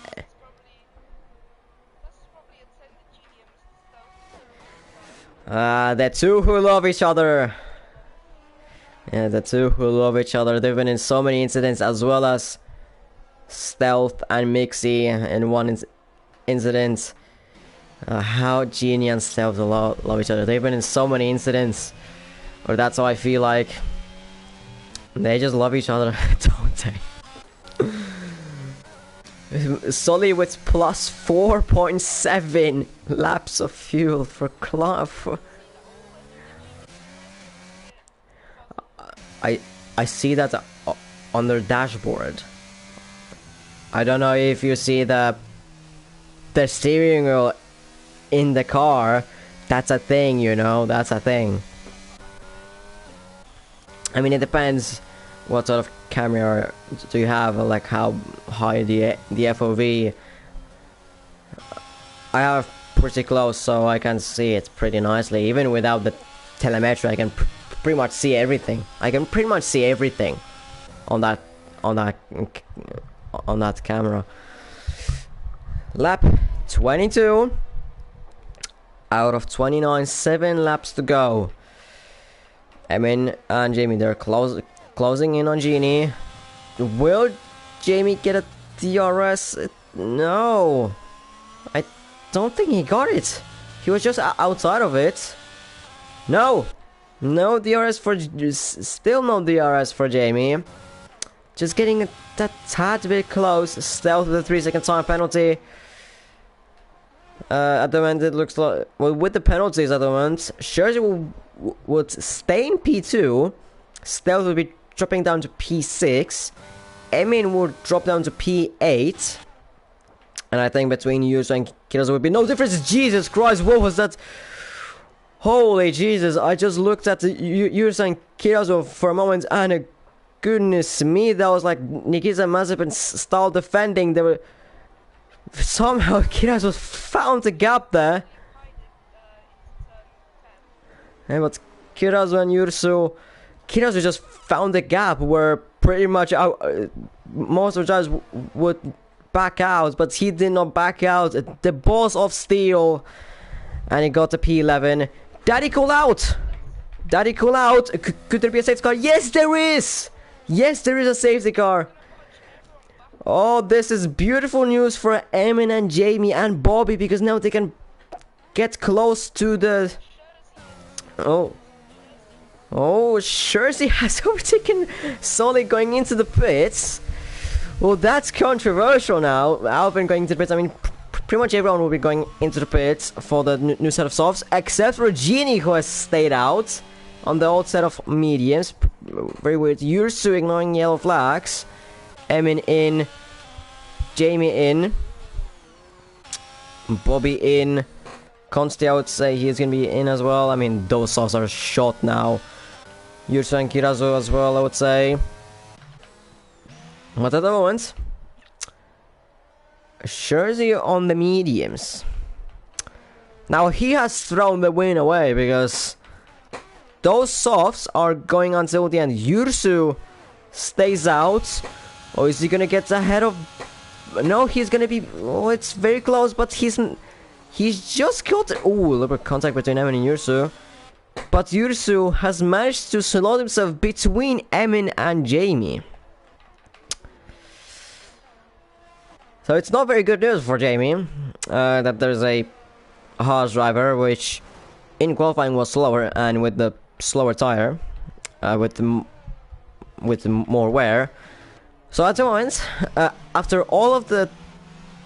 Speaker 1: The two who love each other. Yeah, the two who love each other. They've been in so many incidents, as well as Stealth and Mixie in one incident. How Genie and Stealth love each other. They've been in so many incidents, or that's how I feel like. They just love each other, don't they? Sully with plus 4.7 laps of fuel for I see that on their dashboard. I don't know if you see the steering wheel in the car. That's a thing, you know. That's a thing. I mean, it depends what sort of camera do you have, like how high the FOV. I have pretty close, so I can see it pretty nicely. Even without the telemetry, I can pretty much see everything. I can pretty much see everything on that camera. Lap 22 out of 29, 7 laps to go. Emin and Jamie, they're closing in on Genie. Will Jamie get a DRS? No, I don't think he got it. He was just outside of it. No, No DRS for... Still no DRS for Jamie. Just getting that tad bit close. Stealth with a 3-second time penalty. At the moment it looks like... Well, with the penalties at the moment, Jersey would stay in P2. Stealth would be dropping down to P6. Emin would drop down to P8. And I think between Yusu and Kirazu would be no difference. Jesus Christ, what was that? Holy Jesus, I just looked at the Yusu and Kirazu for a moment and goodness me, that was like Nikita Mazepin style defending. They were... Somehow Kirazu found a gap there. Hey, but Kirazu and Yusu... Kirazu just found a gap where pretty much most of the guys would back out, but he did not back out. The balls of steel, and he got the P11. Daddy call out! Daddy call out! Could there be a safety car? Yes, there is! Yes, there is a safety car. Oh, this is beautiful news for Emin and Jamie and Bobby, because now they can get close to the... Oh, Jersey has overtaken Solly going into the pits. Well, that's controversial now. Alvin going into the pits. I mean, pretty much everyone will be going into the pits for the new set of softs, except for Genie, who has stayed out on the old set of mediums. Very weird. Yursu ignoring yellow flags. Emin in. Jamie in. Bobby in. Consti, I would say he's gonna be in as well. I mean, those softs are shot now. Yursu and Kirazu as well, I would say. But at the moment, Jersey on the mediums. Now he has thrown the win away because those softs are going until the end. Yursu stays out. Or is he gonna get ahead of... No, he's gonna be... Oh, it's very close, but he's just got... Oh, a little bit of contact between Emin and Yursu. But Yursu has managed to slot himself between Emin and Jamie. So it's not very good news for Jamie that there's a harsh driver, which in qualifying was slower, and with the slower tire, with the more wear. So at the moment, after all of the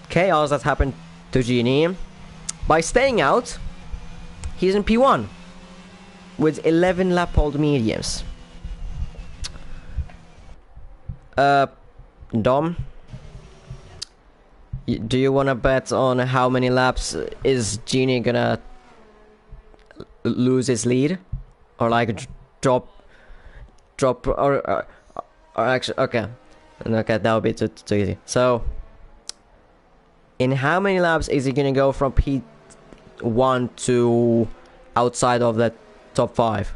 Speaker 1: chaos that happened to Genie, by staying out, he's in P1 with 11 lap old mediums. Dom, do you want to bet on how many laps is Genie gonna lose his lead, or like drop, or actually okay, that would be too easy. So, in how many laps is he gonna go from P1 to outside of the top 5?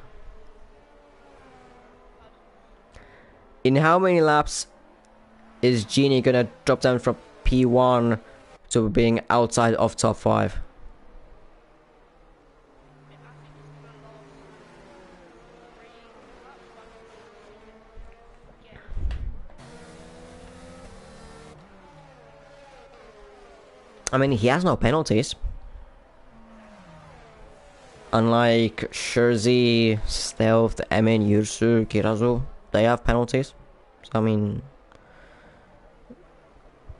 Speaker 1: In how many laps is Genie gonna drop down from P1 to being outside of top 5? I mean, he has no penalties. Unlike Jersey, Stealth, Emin, Yursu, Kirazu, they have penalties. So, I mean,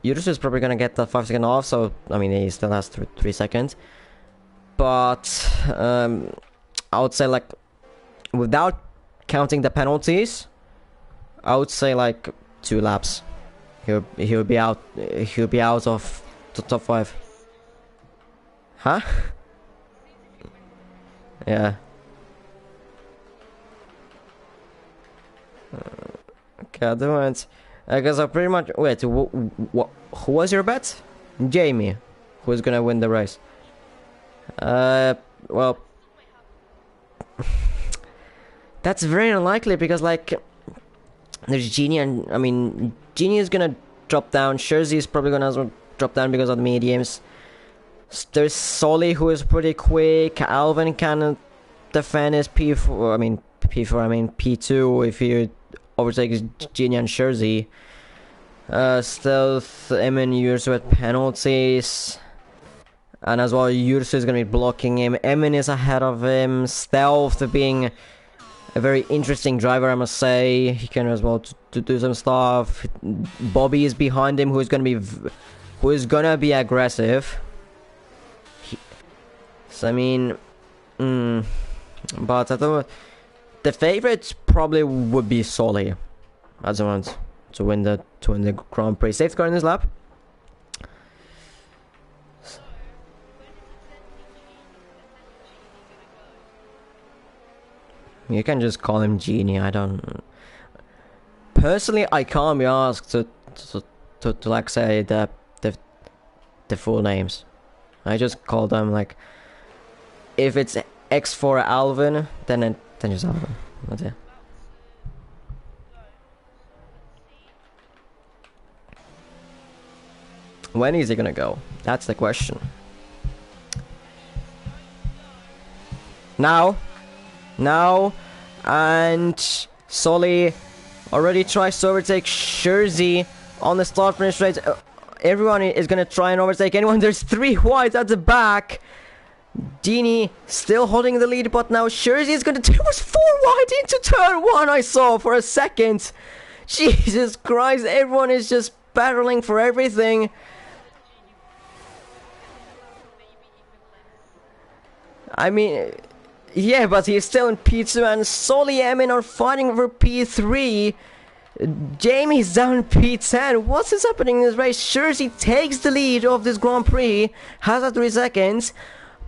Speaker 1: Yursu is probably gonna get that 5-second off, so, I mean, he still has 3 seconds. But, I would say, like, without counting the penalties, I would say, like, 2 laps. He'll be out of the top 5. Huh? Yeah. Okay, I don't want... Because I pretty much... Wait, who was your bet? Jamie. Who's gonna win the race? Well... That's very unlikely because, like... There's Genie and... I mean, Genie is gonna drop down. Jersey is probably gonna as well drop down because of the mediums. There's Solly, who is pretty quick. Alvin can defend his P4. I mean P2 if he overtakes Genie and Jersey. Stealth, Emin, Yursu with penalties. And as well, Yursu is going to be blocking him. Emin is ahead of him. Stealth being a very interesting driver, I must say. He can as well to do some stuff. Bobby is behind him, who is gonna be aggressive. So I mean, but I thought the favorite probably would be Solly at the moment to win the Grand Prix. Safety car in this lap. You can just call him Genie. I don't. Personally, I can't be asked to like say the full names. I just call them like. If it's X4 Alvin, then just Alvin. That's it. When is he gonna go? That's the question. Now, and Solly already tries to overtake Jersey on the start finish straight. Everyone is gonna try and overtake anyone. There's 3 wide at the back. Genie still holding the lead, but now Jersey is gonna. There was 4 wide into turn 1. I saw for a second. Jesus Christ! Everyone is just battling for everything. I mean, yeah, but he's still in P2, and Solly and Emin are fighting for P3. Jamie's down in P10. What is happening in this race? Jersey takes the lead of this Grand Prix, has at 3 seconds,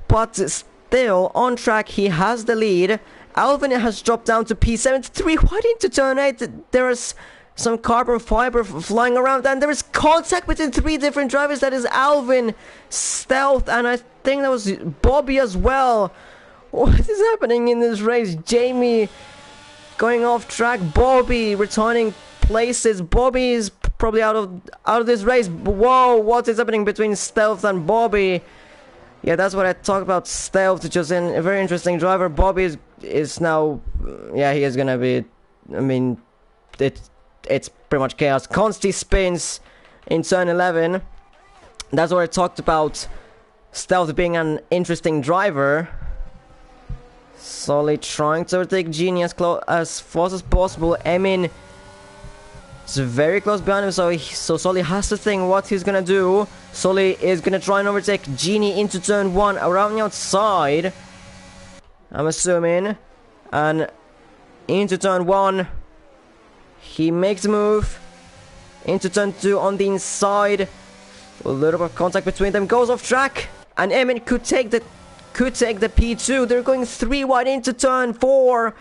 Speaker 1: but still on track. He has the lead. Alvin has dropped down to P7. 3 wide into turn 8. There is some carbon fiber flying around, and there is contact between 3 different drivers. That is Alvin, Stealth, and I think that was Bobby as well. What is happening in this race? Jamie going off track. Bobby returning places. Bobby is probably out of this race. Whoa! What is happening between Stealth and Bobby? Yeah, that's what I talk about. Stealth, just a very interesting driver. Bobby is now. Yeah, he is gonna be. I mean, it's pretty much chaos. Consti spins in turn 11. That's what I talked about. Stealth being an interesting driver. Solly trying to overtake Genie as fast as possible. Emin is very close behind him, so Solly has to think what he's gonna do. Solly is gonna try and overtake Genie into turn 1 around the outside, I'm assuming, and into turn 1. He makes a move into turn 2 on the inside. A little bit of contact between them, goes off track, and Emin could take the P2. They're going 3 wide into turn 4.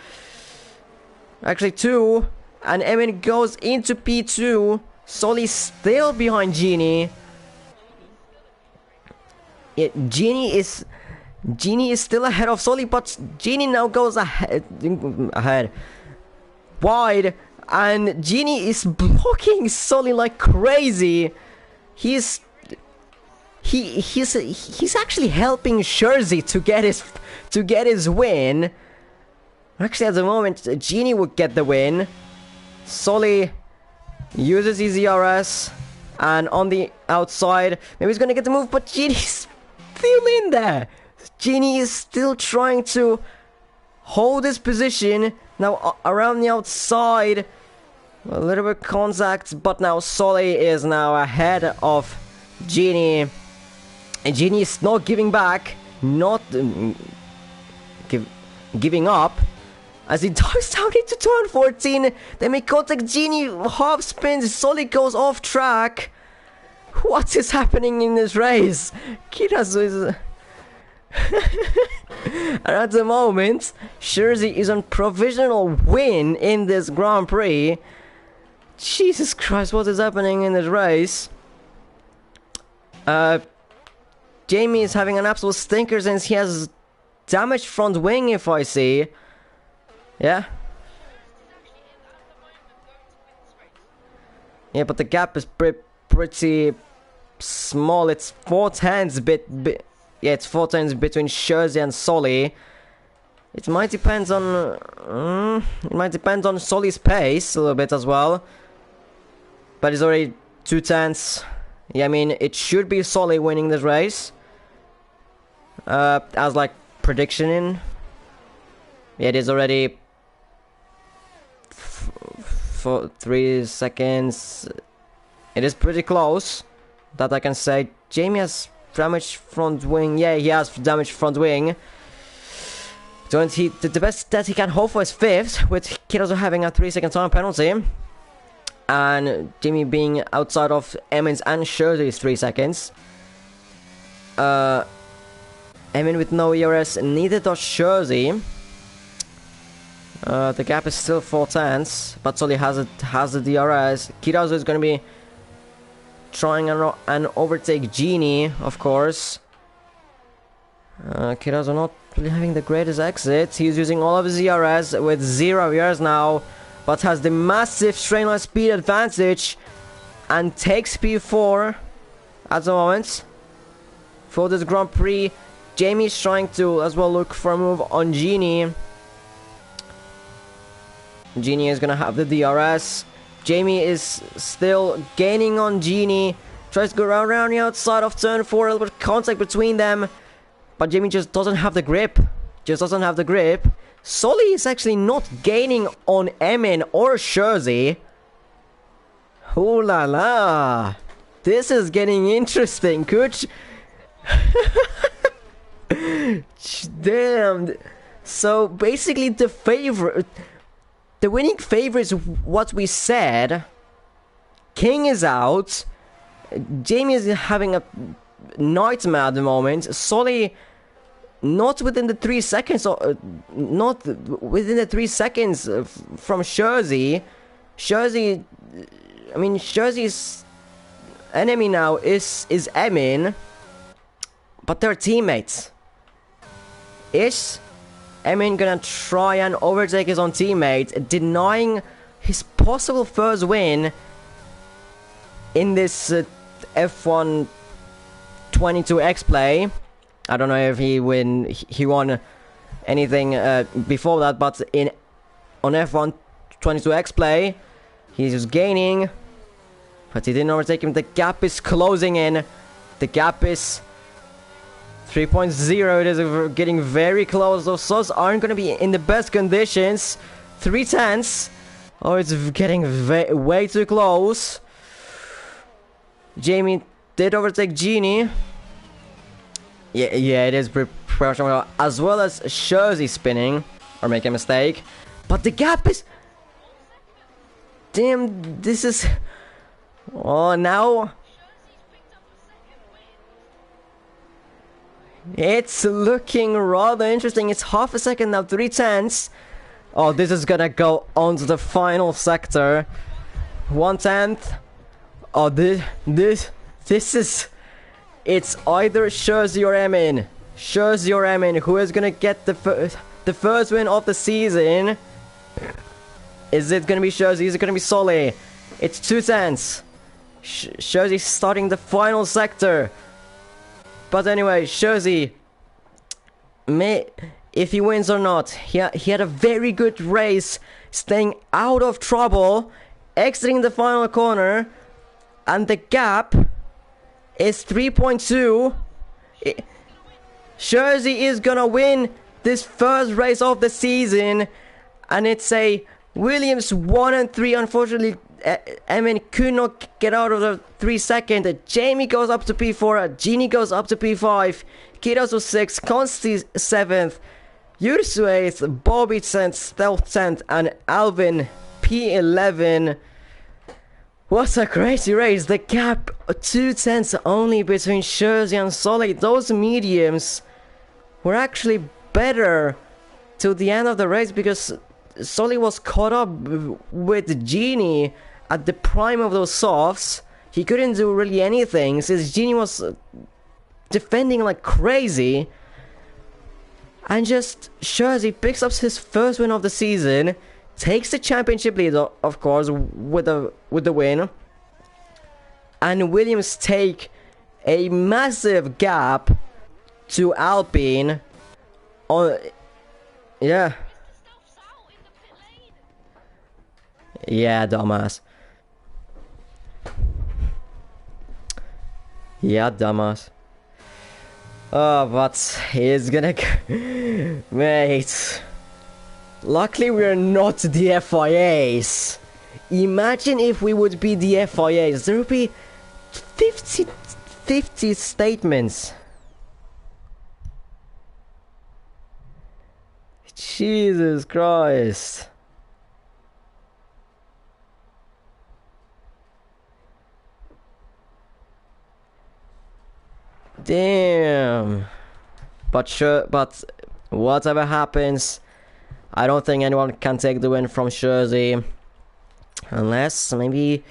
Speaker 1: Actually 2. And Emin goes into P2. Solly still behind Genie. Yeah, Genie is still ahead of Solly, but Genie now goes ahead. Wide. And Genie is blocking Solly like crazy. He's actually helping Jersey to get his win. Actually, at the moment, Genie would get the win. Solly uses his ERS, and on the outside, maybe he's gonna get the move, but Genie's still in there. Genie is still trying to hold his position. Now around the outside, a little bit of contact, but now Solly is now ahead of Genie. And Genie is not giving back, not giving up, as he dives down into turn 14. They make contact. Genie half spins. Solly goes off track. What is happening in this race? Kirasu is. And at the moment, Jersey is on provisional win in this Grand Prix. Jesus Christ, what is happening in this race? Jamie is having an absolute stinker since he has damaged front wing, if I see. Yeah? Yeah, but the gap is pretty small. It's 4 tenths yeah, it's 4 tenths between Jersey and Solly. It might depend on Solly's pace a little bit as well. But it's already 2 tenths. Yeah, I mean, it should be Solly winning this race. As like prediction in. Yeah, it is already for 3 seconds. It is pretty close, that I can say. Jamie has damaged front wing. Yeah, he has damaged front wing. The best that he can hope for is 5th, with Kid also having a 3-second time penalty. And Jamie being outside of Emmons and Shirley's 3 seconds. Emin with no ERS, neither does Jersey. The gap is still 4 tenths, but Sully has the DRS. Kirazu is going to be trying and overtake Genie, of course. Kirazu not really having the greatest exit. He's using all of his ERS with 0 ERS now, but has the massive straight line speed advantage and takes P4 at the moment for this Grand Prix. Jamie's trying to as well look for a move on Genie. Genie is gonna have the DRS. Jamie is still gaining on Genie. Tries to go around the outside of turn 4, a little bit of contact between them. But Jamie just doesn't have the grip. Sully is actually not gaining on Emin or Jersey. Ooh la la. This is getting interesting. Damn. So basically the winning favorite is what we said. King is out. Jamie is having a nightmare at the moment. Sully not within the 3 seconds, or not within the 3 seconds from Jersey. Jersey's enemy now is Emin, but they're teammates. Is Emin gonna try and overtake his own teammate, denying his possible first win in this F1 22 X play? I don't know if he won anything before that, but on F1 22 X play, he's just gaining, but he didn't overtake him. The gap is closing in. The gap is 3.0. It is getting very close. Those slots aren't going to be in the best conditions. 3 tenths. Oh, it's getting way too close. Jamie did overtake Genie. Yeah, it is pretty much as well as Jersey spinning or making a mistake. But the gap is... Damn, this is... Oh, now... It's looking rather interesting. It's half a second now, 3 tenths. Oh, this is gonna go on to the final sector. 1 tenth. Oh, this is... It's either Jersey or Emin. Jersey or Emin. Who is gonna get the first win of the season? Is it gonna be Jersey? Is it gonna be Sully? It's 2 tenths. Jersey starting the final sector. But anyway, Jersey, if he wins or not, he had a very good race, staying out of trouble, exiting the final corner, and the gap is 3.2. Jersey is gonna win this first race of the season, and it's a Williams 1 and 3. Unfortunately, Emin could not get out of the 3 second. Jamie goes up to P4, Genie goes up to P5, Kirazu 6, Consti 7th, Yursu 8th, Bobby 10th, Stealth 10th, and Alvin P11. What a crazy race. The gap 2 tenths only between Jersey and Sully. Those mediums were actually better till the end of the race because Sully was caught up with Genie at the prime of those softs. He couldn't do really anything since Genie was defending like crazy. And just Jersey picks up his first win of the season, takes the championship lead, of course, with the win. And Williams take a massive gap to Alpine. Yeah, dumbass. Yeah, dumbass. Oh, but he's gonna... Mate. Luckily we're not the FIAs. Imagine if we would be the FIAs. There would be 50 statements. Jesus Christ. Damn. But sure, but whatever happens, I don't think anyone can take the win from Jersey. Unless, maybe,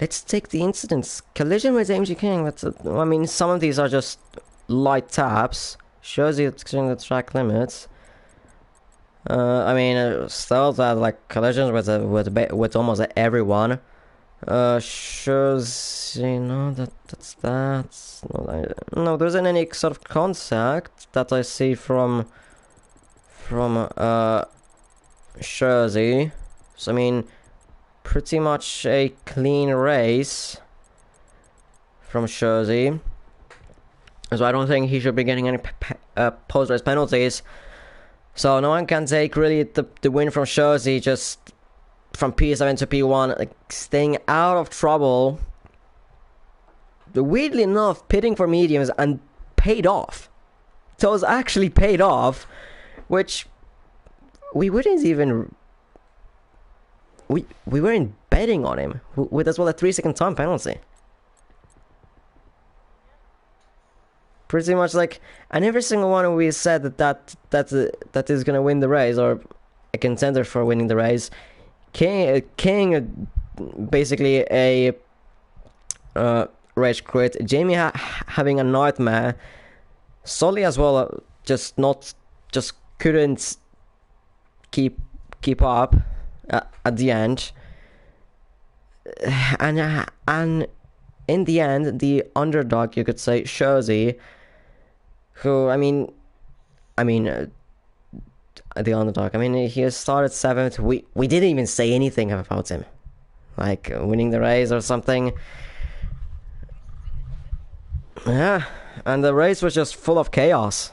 Speaker 1: let's take the incidents. Collision with MG King, that's, I mean, some of these are just light taps. Jersey exceeding the track limits. I mean, still that, like, collisions with almost everyone. Jersey, no, that's that. No, there isn't any sort of contact that I see from Jersey. So, I mean, pretty much a clean race from Jersey. So I don't think he should be getting any post-race penalties. So no one can take really the win from Jersey, just from P7 to P1, like, staying out of trouble. Weirdly enough, pitting for mediums and paid off. So it was actually paid off, which we wouldn't even... We weren't betting on him with as well a 3-second time penalty. Pretty much like, and every single one we said that is gonna win the race or a contender for winning the race. King basically a race quit. Jamie having a nightmare. Solly as well, just couldn't keep up at the end, and in the end, the underdog, you could say, Jersey, who I mean, the underdog. I mean, he started 7th. We didn't even say anything about him, like winning the race or something. Yeah, and the race was just full of chaos.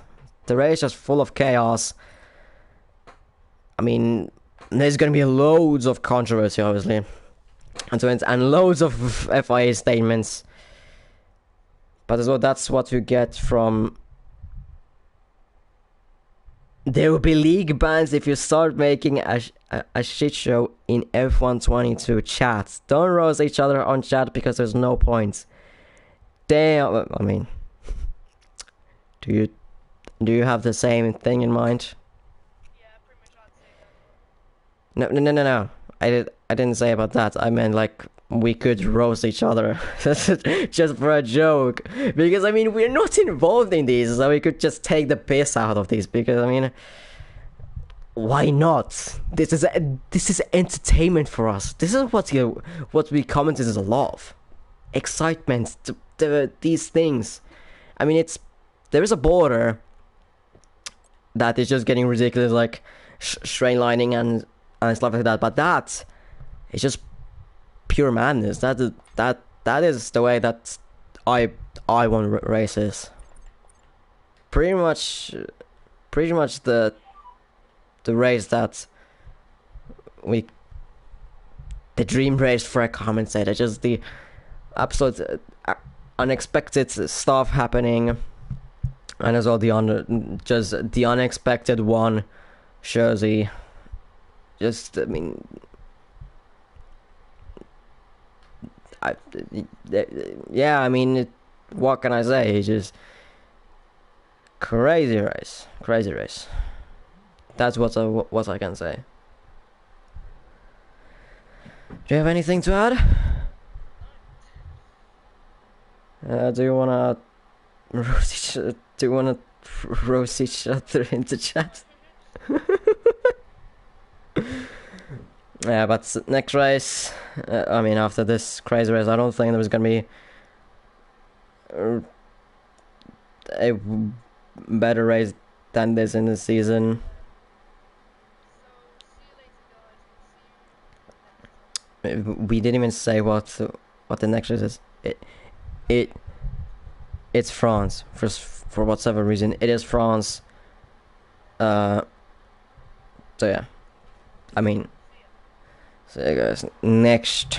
Speaker 1: I mean, there's gonna be loads of controversy, obviously, and loads of FIA statements. But as well, that's what you get from... There will be league bans if you start making a shit show in F122 chat. Don't roast each other on chat because there's no point. Damn, I mean, do you have the same thing in mind?
Speaker 2: Yeah, pretty much I'd say that.
Speaker 1: No. I didn't say about that. I meant like we could roast each other just for a joke. Because I mean we're not involved in these, so we could just take the piss out of these. Because I mean, why not? This is entertainment for us. This is what we commentators love. Excitement. These things. I mean, there is a border that is just getting ridiculous, like straight lining and stuff like that. But that is just pure madness. That is the way that I want races. Pretty much the race that the dream race for a commentator. Just the absolute unexpected stuff happening, and as well the unexpected one, Jersey. Just, I mean, yeah, I mean, what can I say? It's just crazy race. That's what I can say. Do you have anything to add? Do you wanna roast each other into chat? Yeah, but next race, I mean, after this crazy race, I don't think there was gonna be a better race than this in the season. We didn't even say what the next race is. It's France for whatever reason. It is France. So yeah, I mean, See you guys next